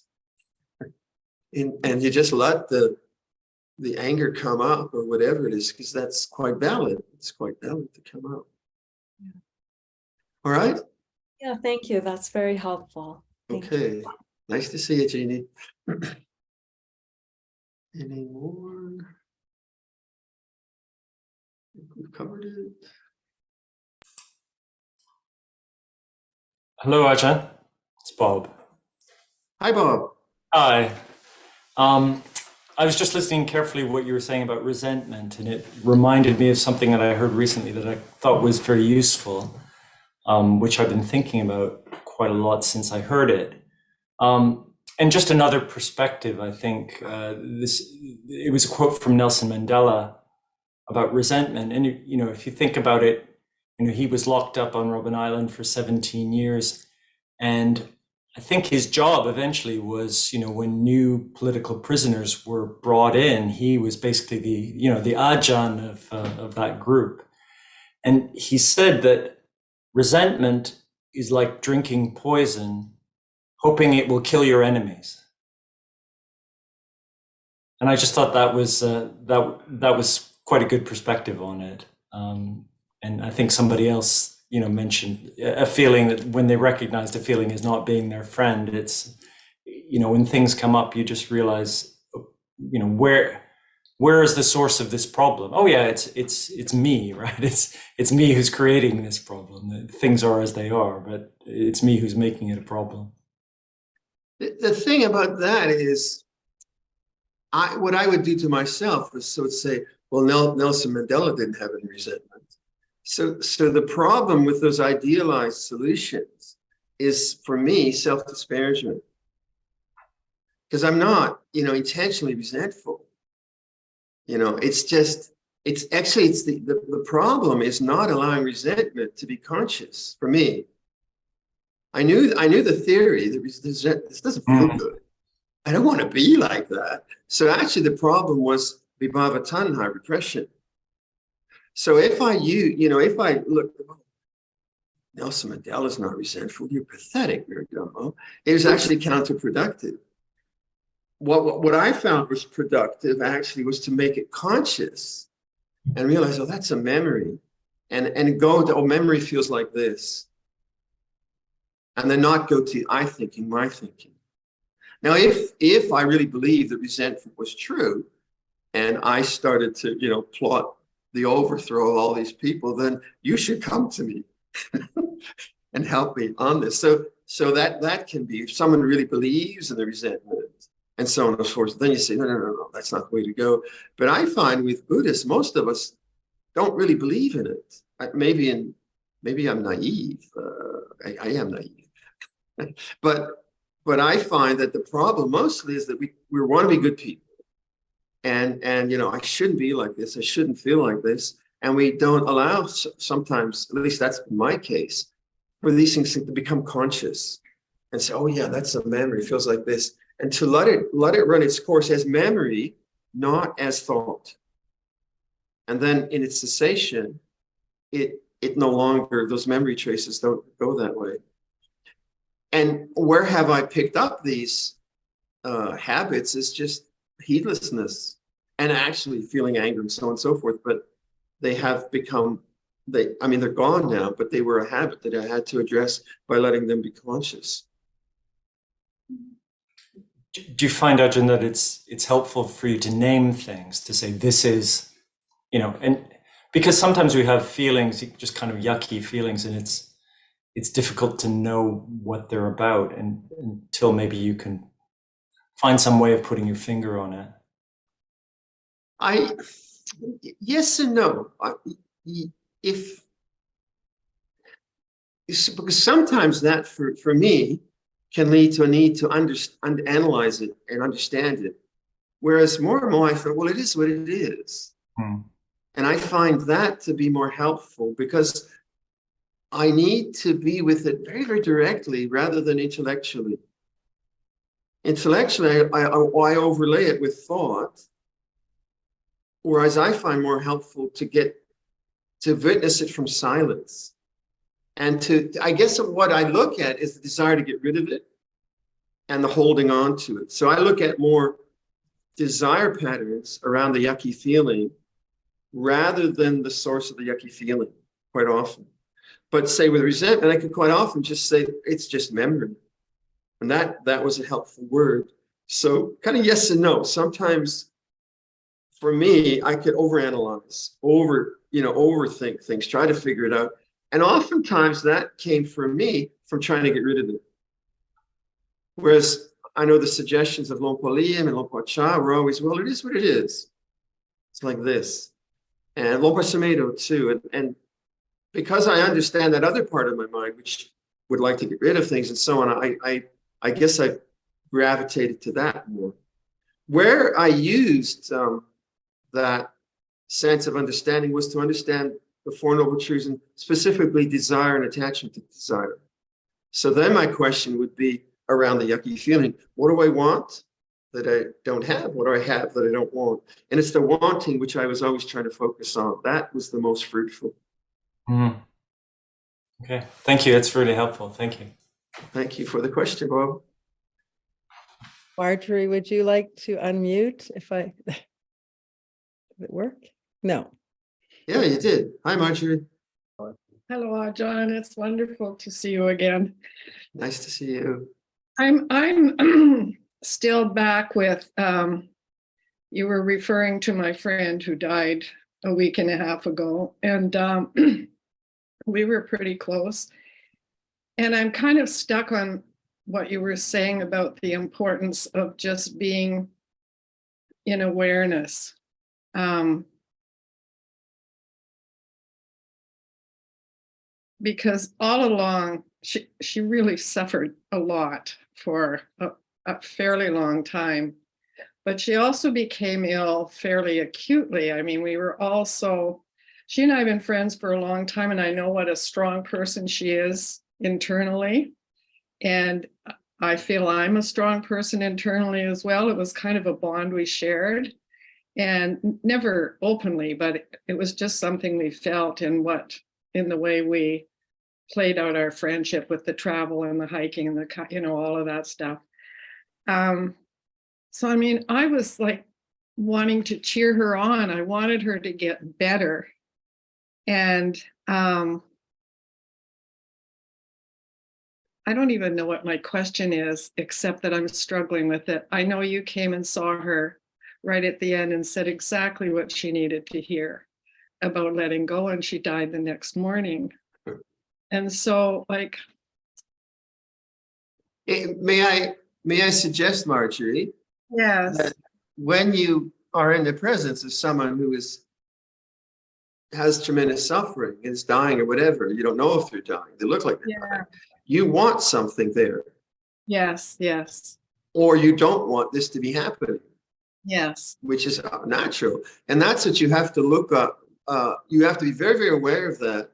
And you just let the anger come up or whatever it is, because that's quite valid. It's quite valid to come up. Yeah. All right? Yeah, thank you. That's very helpful. Okay. Nice to see you, Jeannie. Any more? I think we've covered it. Hello, Ajahn. It's Bob. Hi, Bob. Hi. I was just listening carefully to what you were saying about resentment, and it reminded me of something that I heard recently that I thought was very useful, which I've been thinking about quite a lot since I heard it. And just another perspective, I think, it was a quote from Nelson Mandela about resentment. And, you know, if you think about it, you know, he was locked up on Robben Island for 17 years. And I think his job eventually was, you know, when new political prisoners were brought in, he was basically the Ajahn of that group. And he said that resentment is like drinking poison, hoping it will kill your enemies. And I just thought that was that was quite a good perspective on it. And I think somebody else, you know, mentioned a feeling that when they recognize a feeling as not being their friend, it's, you know, when things come up, you just realize, you know, where is the source of this problem? Oh yeah, it's me, right? It's me who's creating this problem. Things are as they are, but it's me who's making it a problem. The thing about that is, what I would do to myself was so say, well, Nelson Mandela didn't have any resentment. So the problem with those idealized solutions is, for me, self-disparagement. Because I'm not, you know, intentionally resentful. You know, the problem is not allowing resentment to be conscious for me. I knew the theory that this doesn't feel good. I don't want to be like that. So actually the problem was vibhava tanha, repression. So if I look, Nelson Mandela's not resentful. You're pathetic, Viradhammo. It was actually counterproductive. What I found was productive actually was to make it conscious and realize, oh, that's a memory. And go to, oh, memory feels like this. And then not go to I thinking, my thinking. Now, if I really believed that resentment was true, and I started to, plot the overthrow of all these people, then you should come to me and help me on this. So that can be, if someone really believes in the resentment and so on and so forth, then you say, no, that's not the way to go. But I find with Buddhists, most of us don't really believe in it. Maybe I'm naive. I am naive. But I find that the problem mostly is that we want to be good people. And I shouldn't be like this. I shouldn't feel like this. And we don't allow sometimes, at least that's my case, for these things to become conscious and say, oh yeah, that's a memory. It feels like this. And to let it run its course as memory, not as thought. And then in its cessation, it no longer, those memory traces don't go that way. And where have I picked up these habits is just heedlessness and actually feeling anger and so on and so forth. But they have become, they're gone now, but they were a habit that I had to address by letting them be conscious. Do you find, Ajahn, that it's helpful for you to name things, to say this is, and because sometimes we have feelings, just kind of yucky feelings, and it's difficult to know what they're about until maybe you can find some way of putting your finger on it. Yes and no. Because sometimes that for me can lead to a need to analyze it and understand it. Whereas more and more I thought, well, it is what it is. And I find that to be more helpful because I need to be with it very, very directly rather than intellectually. Intellectually, I overlay it with thought, whereas I find more helpful to witness it from silence. And I guess what I look at is the desire to get rid of it and the holding on to it. So I look at more desire patterns around the yucky feeling rather than the source of the yucky feeling quite often. But say with resentment, I could quite often just say it's just memory. And that was a helpful word. So kind of yes and no. Sometimes for me, I could overanalyze, overthink things, try to figure it out. And oftentimes that came for me from trying to get rid of it. Whereas I know the suggestions of Luang Por and Luang Por Chah were always, well, it is what it is. It's like this. And Luang Por Sumedho too. And because I understand that other part of my mind, which would like to get rid of things and so on, I guess I gravitated to that more. Where I used that sense of understanding was to understand the Four Noble Truths and specifically desire and attachment to desire. So then my question would be around the yucky feeling. What do I want that I don't have? What do I have that I don't want? And it's the wanting which I was always trying to focus on. That was the most fruitful. Okay, thank you. That's really helpful. Thank you. Thank you for the question, Bob. Marjorie, would you like to unmute did it work? No. Yeah, you did. Hi, Marjorie. Hello, Ajahn. It's wonderful to see you again. Nice to see you. I'm still back with, you were referring to my friend who died a week and a half ago, and we were pretty close. And I'm kind of stuck on what you were saying about the importance of just being in awareness. Because all along, she really suffered a lot for a fairly long time, but she also became ill fairly acutely. I mean, she and I have been friends for a long time, and I know what a strong person she is internally. And I feel I'm a strong person internally as well. It was kind of a bond we shared, and never openly, but it was just something we felt in the way we played out our friendship with the travel and the hiking and the, all of that stuff. So, I mean, I was like wanting to cheer her on. I wanted her to get better. And I don't even know what my question is, except that I'm struggling with it. I know you came and saw her right at the end and said exactly what she needed to hear about letting go, and she died the next morning. And so, like, may I suggest, Marjorie, yes, that when you are in the presence of someone who has tremendous suffering, is dying or whatever, you don't know if they're dying, they look like they're dying, you want something there. yes, yes, Or you don't want this to be happening. yes, Which is natural. And that's what you have to look up. You have to be very, very aware of that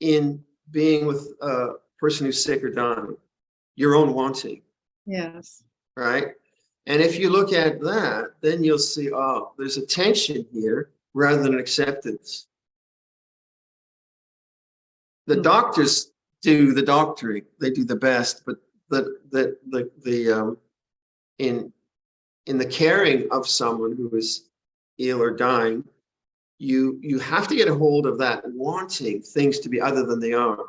in being with a person who's sick or dying, your own wanting, yes, right? And if you look at that, then you'll see, oh, there's a tension here rather than an acceptance. The doctors do the doctoring, they do the best, but in the caring of someone who is ill or dying, you have to get a hold of that wanting things to be other than they are.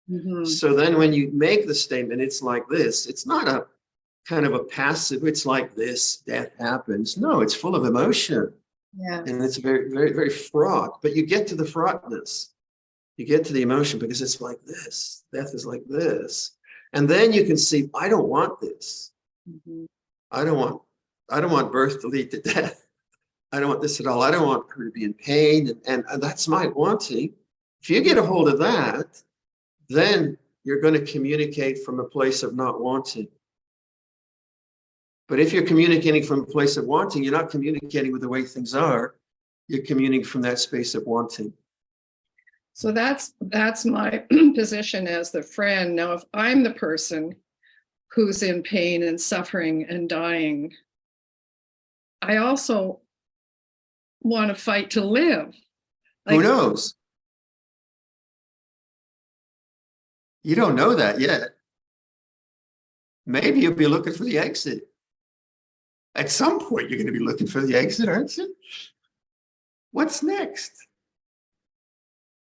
mm-hmm. So then when you make the statement, it's like this, it's not a kind of a passive, it's like this, death happens. No, it's full of emotion. Yes. And it's very, very, very fraught. But you get to the fraughtness. You get to the emotion because it's like this. Death is like this. And then you can see, I don't want this. Mm-hmm. I don't want birth to lead to death. I don't want this at all. I don't want her to be in pain. And that's my wanting. If you get a hold of that, then you're going to communicate from a place of not wanting. But if you're communicating from a place of wanting, you're not communicating with the way things are. You're communicating from that space of wanting. So that's my position as the friend. Now, if I'm the person who's in pain and suffering and dying, I also want to fight to live. Who knows? You don't know that yet. Maybe you'll be looking for the exit. At some point, you're going to be looking for the exit, aren't you? What's next?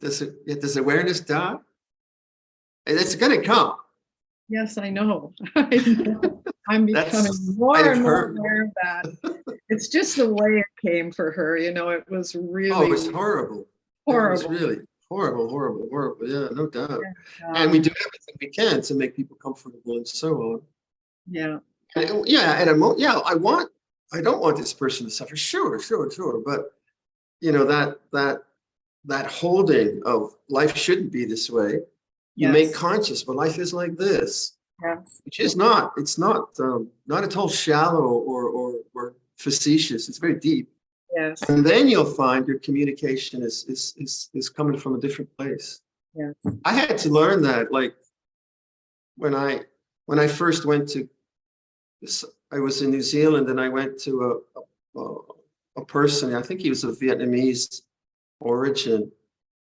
Does awareness die? It's going to come. Yes, I know. I know. I'm becoming more and more aware of that. It's just the way it came for her. It was really. Oh, it was horrible. Horrible. It was really horrible, horrible, horrible. Yeah, no doubt. And we do everything we can to make people comfortable and so on. Yeah. And, I don't want this person to suffer. Sure. But that holding of life shouldn't be this way. You make conscious, but life is like this. Yes. Which is not. It's not at all shallow or facetious. It's very deep. Yes. And then you'll find your communication is coming from a different place. Yes. I had to learn that, like when I first went to, I was in New Zealand and I went to a person, I think he was of Vietnamese origin,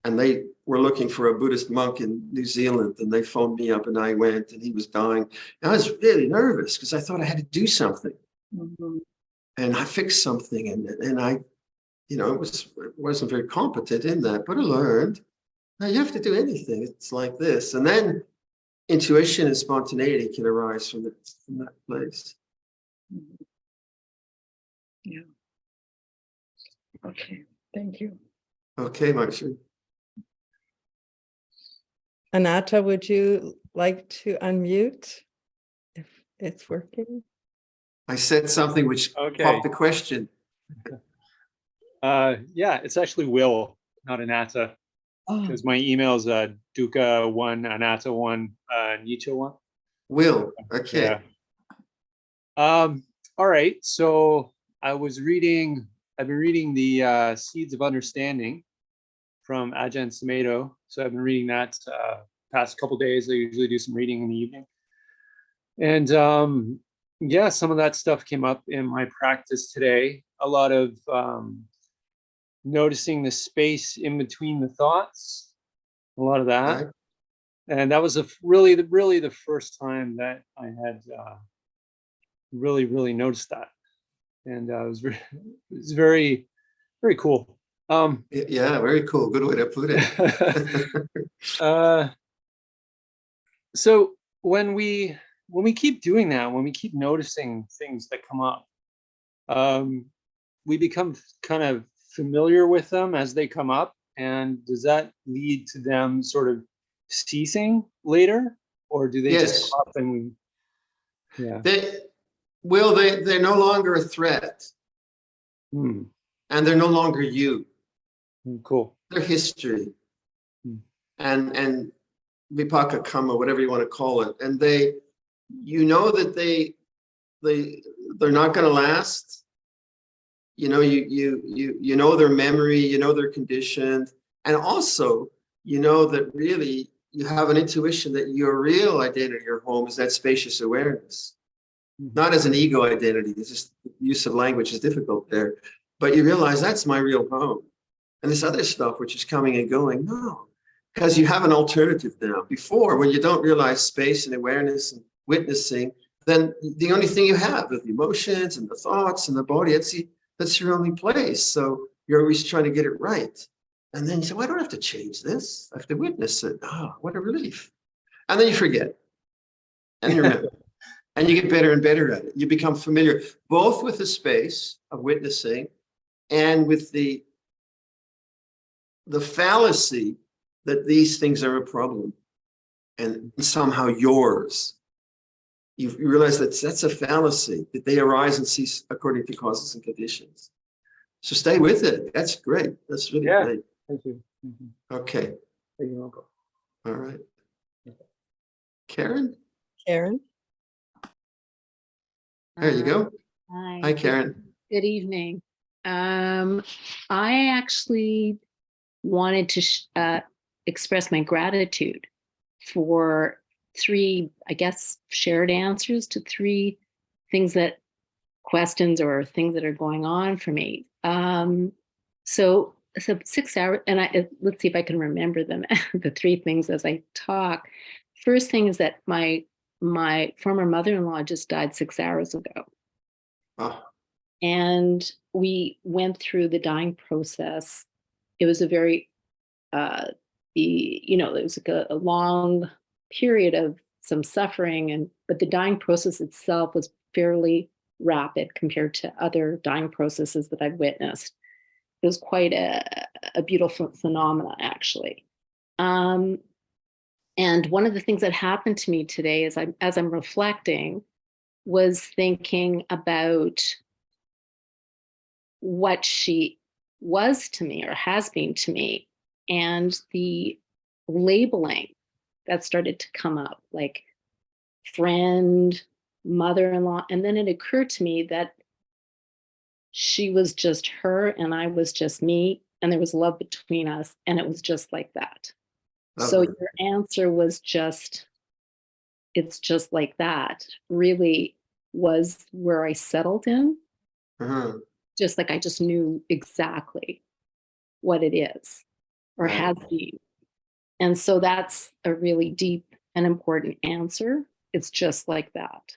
and they were looking for a Buddhist monk in New Zealand, and they phoned me up and I went, and he was dying. And I was really nervous because I thought I had to do something. Mm-hmm. And I fixed something, and I, wasn't very competent in that, but I learned. Now you have to do anything. It's like this, and then intuition and spontaneity can arise from that place. Mm-hmm. Yeah. Okay. Thank you. Okay, Marcia. Anatta, would you like to unmute if it's working? I said something which popped the question. Yeah, it's actually Will, not Anatta, because my email is Dukkha1, Anatta1, Nicha1. Will, okay. Yeah. All right, so I've been reading the Seeds of Understanding from Ajahn Sumedho. So I've been reading that past couple days. I usually do some reading in the evening. And some of that stuff came up in my practice today. A lot of noticing the space in between the thoughts, a lot of that. And that was really the first time that I had really noticed that. And it was very, very cool. Yeah, very cool. Good way to put it. So when we keep doing that, when we keep noticing things that come up, we become kind of familiar with them as they come up. And does that lead to them sort of ceasing later, or do they just come up and they're no longer a threat, and they're no longer you. Cool. They're history, and vipaka kama, whatever you want to call it, and you know that they're not going to last. You know, you know their memory, you know they're conditioned, and also you know that really you have an intuition that your real identity, your home, is that spacious awareness, not as an ego identity. It's just the use of language is difficult there, but you realize that's my real home, and this other stuff which is coming and going, no, because you have an alternative now. Before, when you don't realize space and awareness and witnessing, then the only thing you have are the emotions and the thoughts and the body. That's your only place. So you're always trying to get it right. And then you say, well, I don't have to change this. I have to witness it. Oh, what a relief. And then you forget. And you remember. And you get better and better at it. You become familiar both with the space of witnessing and with the fallacy that these things are a problem and somehow yours. You realize that's a fallacy, that they arise and cease according to causes and conditions. So stay with it. That's great. That's really great. Thank you. Okay. Thank you, Uncle. All right. Karen? Karen? There you go. Hi, Karen. Good evening. I actually wanted to express my gratitude for 3, I guess, shared answers to 3 questions or things that are going on for me. So 6 hours, and let's see if I can remember them, the 3 things as I talk. First thing is that my former mother-in-law just died 6 hours ago. Oh. And we went through the dying process. It was a very, it was like a long period of some suffering, but the dying process itself was fairly rapid compared to other dying processes that I've witnessed. It was quite a beautiful phenomena, actually. And one of the things that happened to me today as I'm reflecting was thinking about what she was to me or has been to me, and the labeling that started to come up, like friend, mother-in-law. And then it occurred to me that she was just her and I was just me, and there was love between us, and it was just like that. So your answer was it's just like that, really was where I settled in. Just like I just knew exactly what it is or has been. And so that's a really deep and important answer. It's just like that.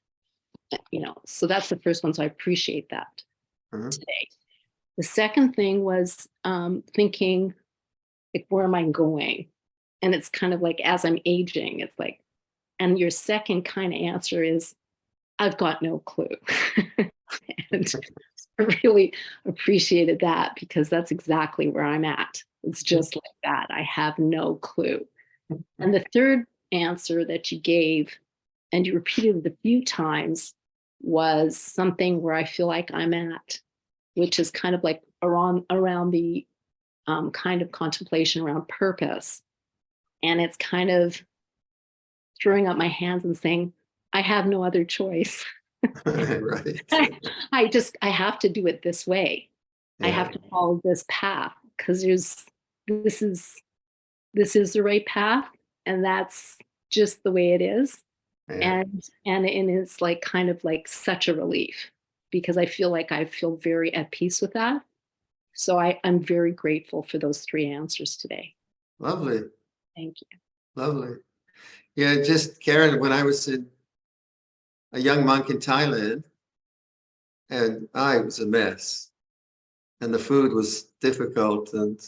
So that's the first one. So I appreciate that today. The second thing was thinking, like, where am I going? And it's kind of like, as I'm aging, it's like, and your second kind of answer is, I've got no clue. And I really appreciated that, because that's exactly where I'm at. It's just like that. I have no clue. And the third answer that you gave, and you repeated it a few times, was something where I feel like I'm at, which is kind of like around the kind of contemplation around purpose. And it's kind of throwing up my hands and saying, I have no other choice. Right. I have to do it this way. I have to follow this path, because this is the right path, and that's just the way it is. And it's like kind of like such a relief, because I feel like I feel very at peace with that. So I'm very grateful for those 3 answers today. Lovely. Thank you. Lovely. Yeah, just Karen, when I was a young monk in Thailand, and I was a mess, and the food was difficult, and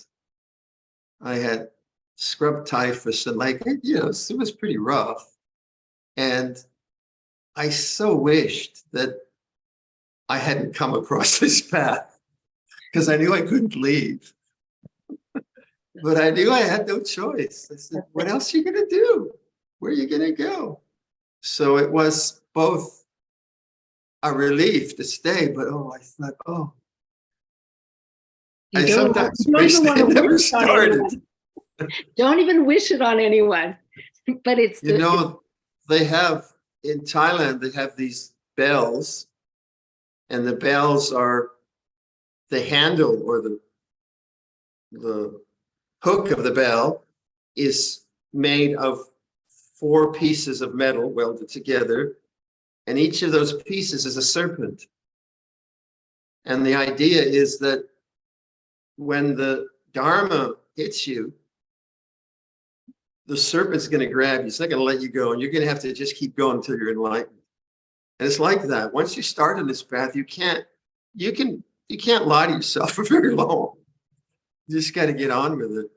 I had scrub typhus, and it was pretty rough. And I so wished that I hadn't come across this path because I knew I couldn't leave. But I knew I had no choice. I said, what else are you going to do? Where are you going to go? So it was both a relief to stay, but I thought, I sometimes wish they never started. Don't even wish it on anyone. But it's they have in Thailand, they have these bells, and the bells are the handle or the hook of the bell is made of 4 pieces of metal welded together, and each of those pieces is a serpent. And the idea is that when the Dharma hits you, the serpent's going to grab you. It's not going to let you go, and you're going to have to just keep going until you're enlightened. And it's like that. Once you start on this path, you can't lie to yourself for very long. You just got to get on with it.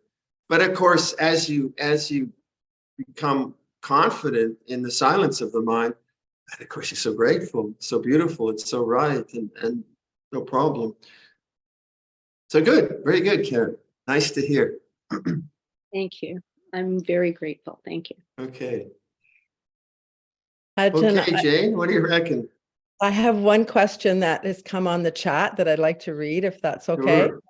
But of course, as you become confident in the silence of the mind, and of course you're so grateful, so beautiful, it's so right, and no problem. So good, very good, Karen. Nice to hear. Thank you. I'm very grateful. Thank you. Okay. Ajahn, Okay, Jane, what do you reckon? I have one question that has come on the chat that I'd like to read, if that's okay. Sure.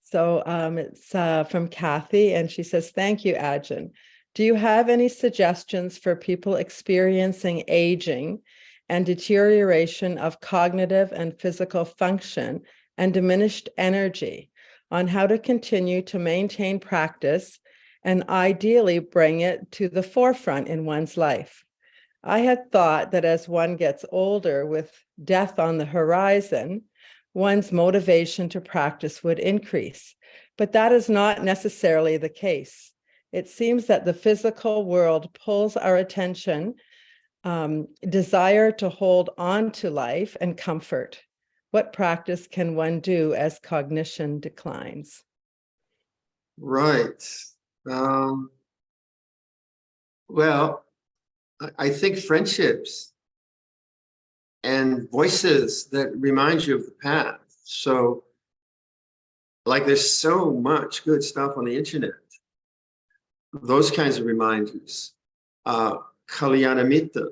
So it's from Kathy, and she says, thank you, Ajahn. Do you have any suggestions for people experiencing aging and deterioration of cognitive and physical function and diminished energy on how to continue to maintain practice and ideally bring it to the forefront in one's life? I had thought that as one gets older with death on the horizon, one's motivation to practice would increase, but that is not necessarily the case. It seems that the physical world pulls our attention, desire to hold on to life and comfort. What practice can one do as cognition declines? Right. Well, I think friendships and voices that remind you of the path. So, like, there's so much good stuff on the internet. Those kinds of reminders. Kalyana Mitta.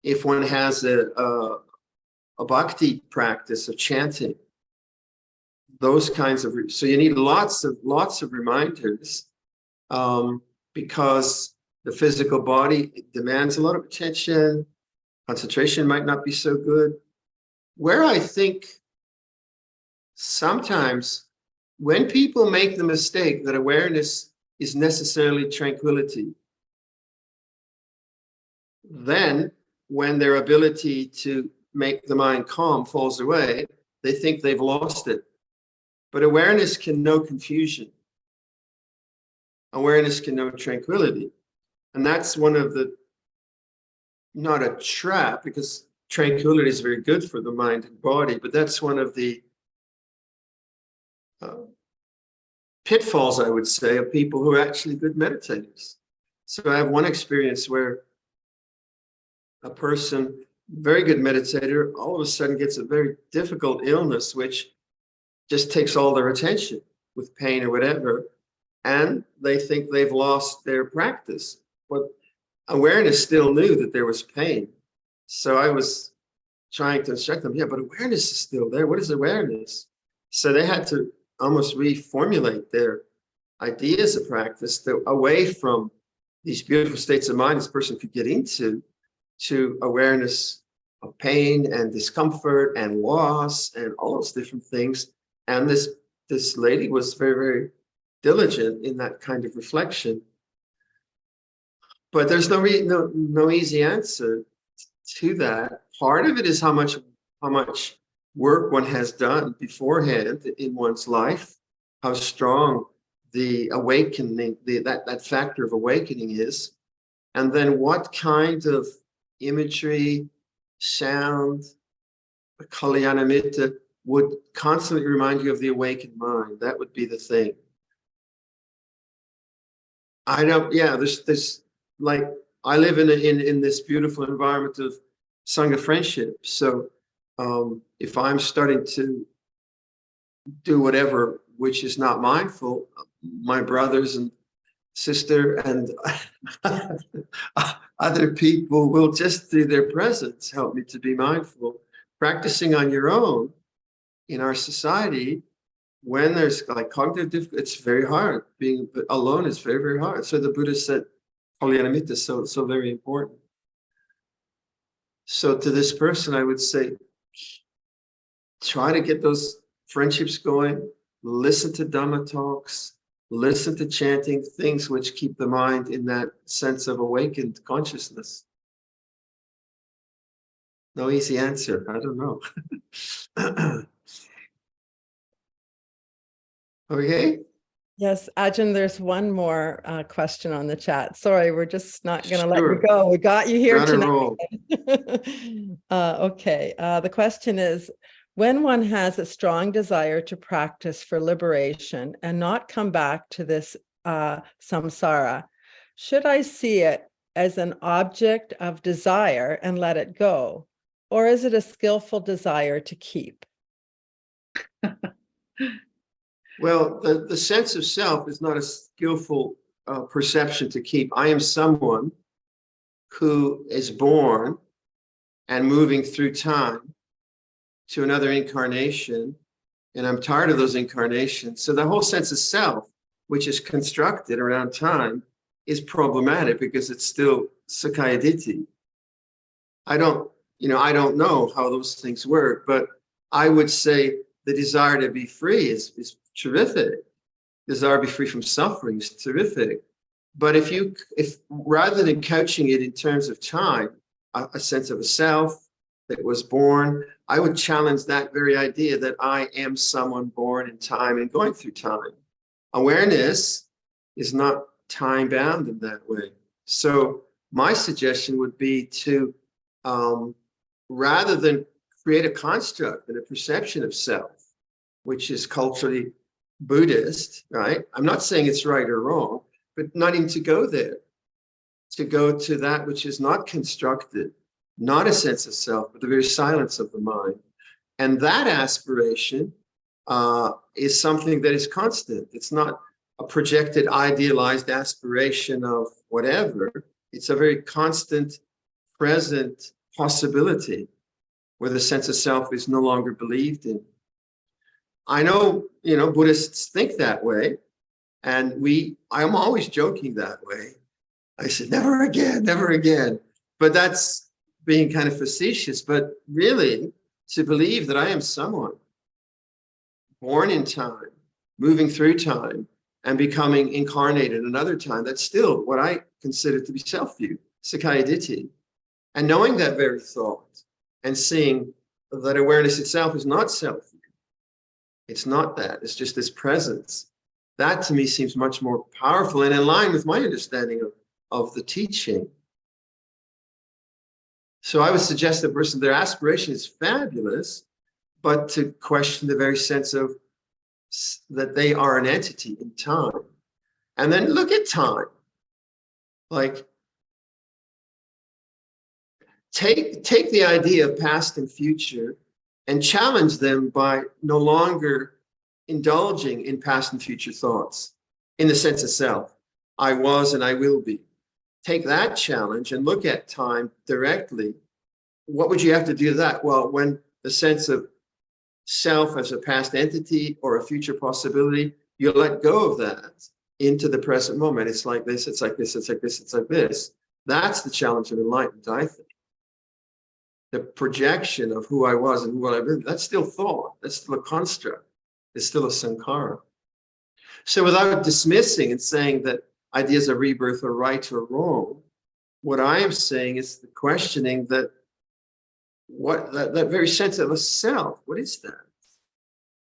If one has a bhakti practice of chanting, those kinds of. So you need lots of reminders, because the physical body demands a lot of attention. Concentration might not be so good. Where I think sometimes when people make the mistake that awareness is necessarily tranquility, then when their ability to make the mind calm falls away, they think they've lost it. But awareness can know confusion. Awareness can know tranquility. And that's one of the, not a trap, because tranquility is very good for the mind and body, but that's one of the pitfalls, I would say, of people who are actually good meditators. So I have one experience where a person, very good meditator, all of a sudden gets a very difficult illness, which just takes all their attention with pain or whatever, and they think they've lost their practice. But awareness still knew that there was pain. So I was trying to instruct them, yeah, but awareness is still there. What is awareness? So they had to almost reformulate their ideas of practice away from these beautiful states of mind this person could get into, to awareness of pain and discomfort and loss and all those different things. And this lady was very, very diligent in that kind of reflection. But there's no easy answer to that. Part of it is how much work one has done beforehand in one's life, how strong the awakening, that factor of awakening is. And then what kind of imagery, sound, Kalyanamitta would constantly remind you of the awakened mind? That would be the thing. There's like, I live in this beautiful environment of Sangha friendship. So if I'm starting to do whatever which is not mindful, my brothers and sister and other people will just through their presence help me to be mindful. Practicing on your own in our society, when there's like cognitive difficulty, it's very hard. Being alone is very, very hard. So the Buddha said, Kalyanamitta is so very important. So to this person, I would say, try to get those friendships going, listen to Dhamma talks, listen to chanting, things which keep the mind in that sense of awakened consciousness. No easy answer, I don't know. Okay. Yes, Ajahn, there's one more question on the chat. Sorry, we're just not going to let Sure. you go. We got you here You're on a tonight. roll. Okay, the question is, when one has a strong desire to practice for liberation and not come back to this samsara, should I see it as an object of desire and let it go? Or is it a skillful desire to keep? Well, the sense of self is not a skillful perception to keep. I am someone who is born and moving through time to another incarnation, and I'm tired of those incarnations. So the whole sense of self, which is constructed around time, is problematic because it's still Sakkaya Ditthi. I don't know how those things work, but I would say the desire to be free is terrific. Desire to be free from suffering is terrific. But if rather than couching it in terms of time, a sense of a self that was born, I would challenge that very idea that I am someone born in time and going through time. Awareness is not time bound in that way. So my suggestion would be to, rather than create a construct and a perception of self, which is culturally Buddhist, right? I'm not saying it's right or wrong, but not even to go there, to go to that which is not constructed, not a sense of self, but the very silence of the mind. And that aspiration is something that is constant. It's not a projected, idealized aspiration of whatever. It's a very constant, present possibility where the sense of self is no longer believed in. I know, Buddhists think that way, and I'm always joking that way. I said, never again, never again. But that's being kind of facetious. But really, to believe that I am someone born in time, moving through time, and becoming incarnated another time, that's still what I consider to be self-view, Sakkaya Ditthi. And knowing that very thought and seeing that awareness itself is not self-view. It's not that, it's just this presence. That to me seems much more powerful and in line with my understanding of the teaching. So I would suggest that person, their aspiration is fabulous, but to question the very sense of that they are an entity in time. And then look at time. Like, take the idea of past and future and challenge them by no longer indulging in past and future thoughts in the sense of self. I was and I will be. Take that challenge and look at time directly. What would you have to do to that? Well, when the sense of self as a past entity or a future possibility, you let go of that into the present moment. It's like this, it's like this, it's like this, it's like this. That's the challenge of enlightenment, I think. The projection of who I was and who I've been, that's still thought. That's still a construct. It's still a sankhara. So without dismissing and saying that ideas of rebirth are right or wrong, what I am saying is the questioning that that very sense of a self, what is that?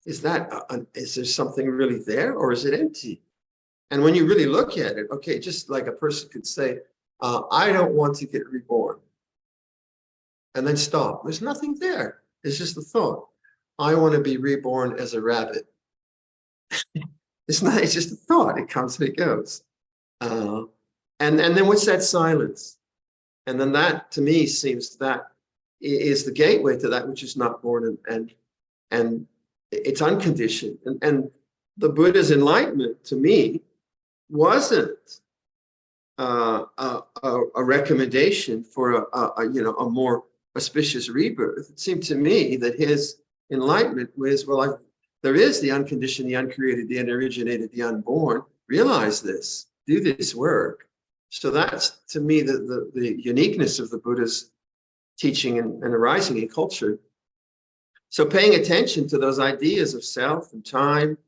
Is there something really there or is it empty? And when you really look at it, okay, just like a person could say, I don't want to get reborn. And then stop. There's nothing there. It's just a thought. I want to be reborn as a rabbit. It's not, it's just a thought. It comes and it goes. And then what's that silence? And then that, to me, seems that is the gateway to that which is not born, and it's unconditioned. And the Buddha's enlightenment, to me, wasn't a recommendation for a more auspicious rebirth. It seemed to me that his enlightenment was, well, there is the unconditioned, the uncreated, the unoriginated, the unborn. Realize this. Do this work. So that's, to me, the uniqueness of the Buddha's teaching and arising in culture. So paying attention to those ideas of self and time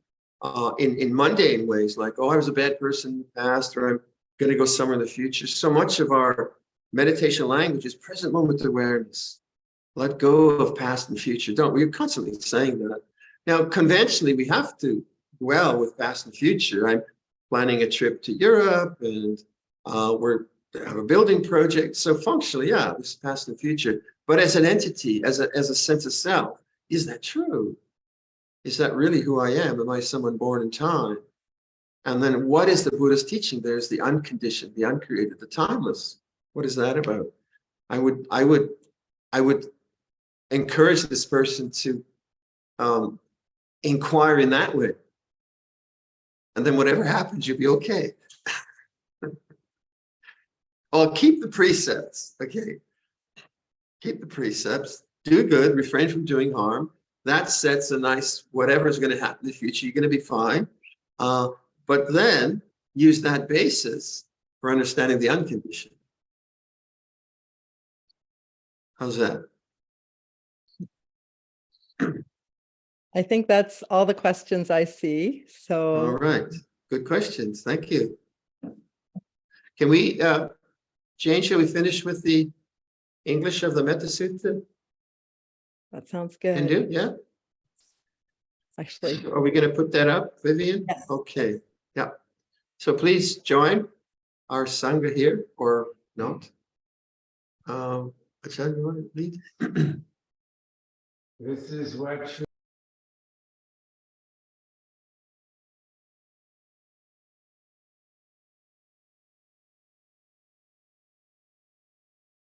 in mundane ways, like, oh, I was a bad person in the past, or I'm going to go somewhere in the future. So much of our meditation language is present moment awareness. Let go of past and future. We're constantly saying that. Now, conventionally, we have to dwell with past and future. I'm planning a trip to Europe, and we're have a building project. So functionally, yeah, this is past and future. But as an entity, as a sense of self, is that true? Is that really who I am? Am I someone born in time? And then what is the Buddha's teaching? There's the unconditioned, the uncreated, the timeless. What is that about? I would encourage this person to inquire in that way. And then whatever happens, you'll be okay. I'll keep the precepts, okay? Keep the precepts, do good, refrain from doing harm. That sets a nice, whatever's going to happen in the future, you're going to be fine. But then use that basis for understanding the unconditioned. How's that? I think that's all the questions I see. So, all right, good questions. Thank you. Can we, Jane, shall we finish with the English of the Metta Sutta? that sounds good. Can do, yeah. Actually, Are we going to put that up, Vivian? yes. Okay, yeah. So please join our Sangha here, or not. Ajahn, you want to lead? This is what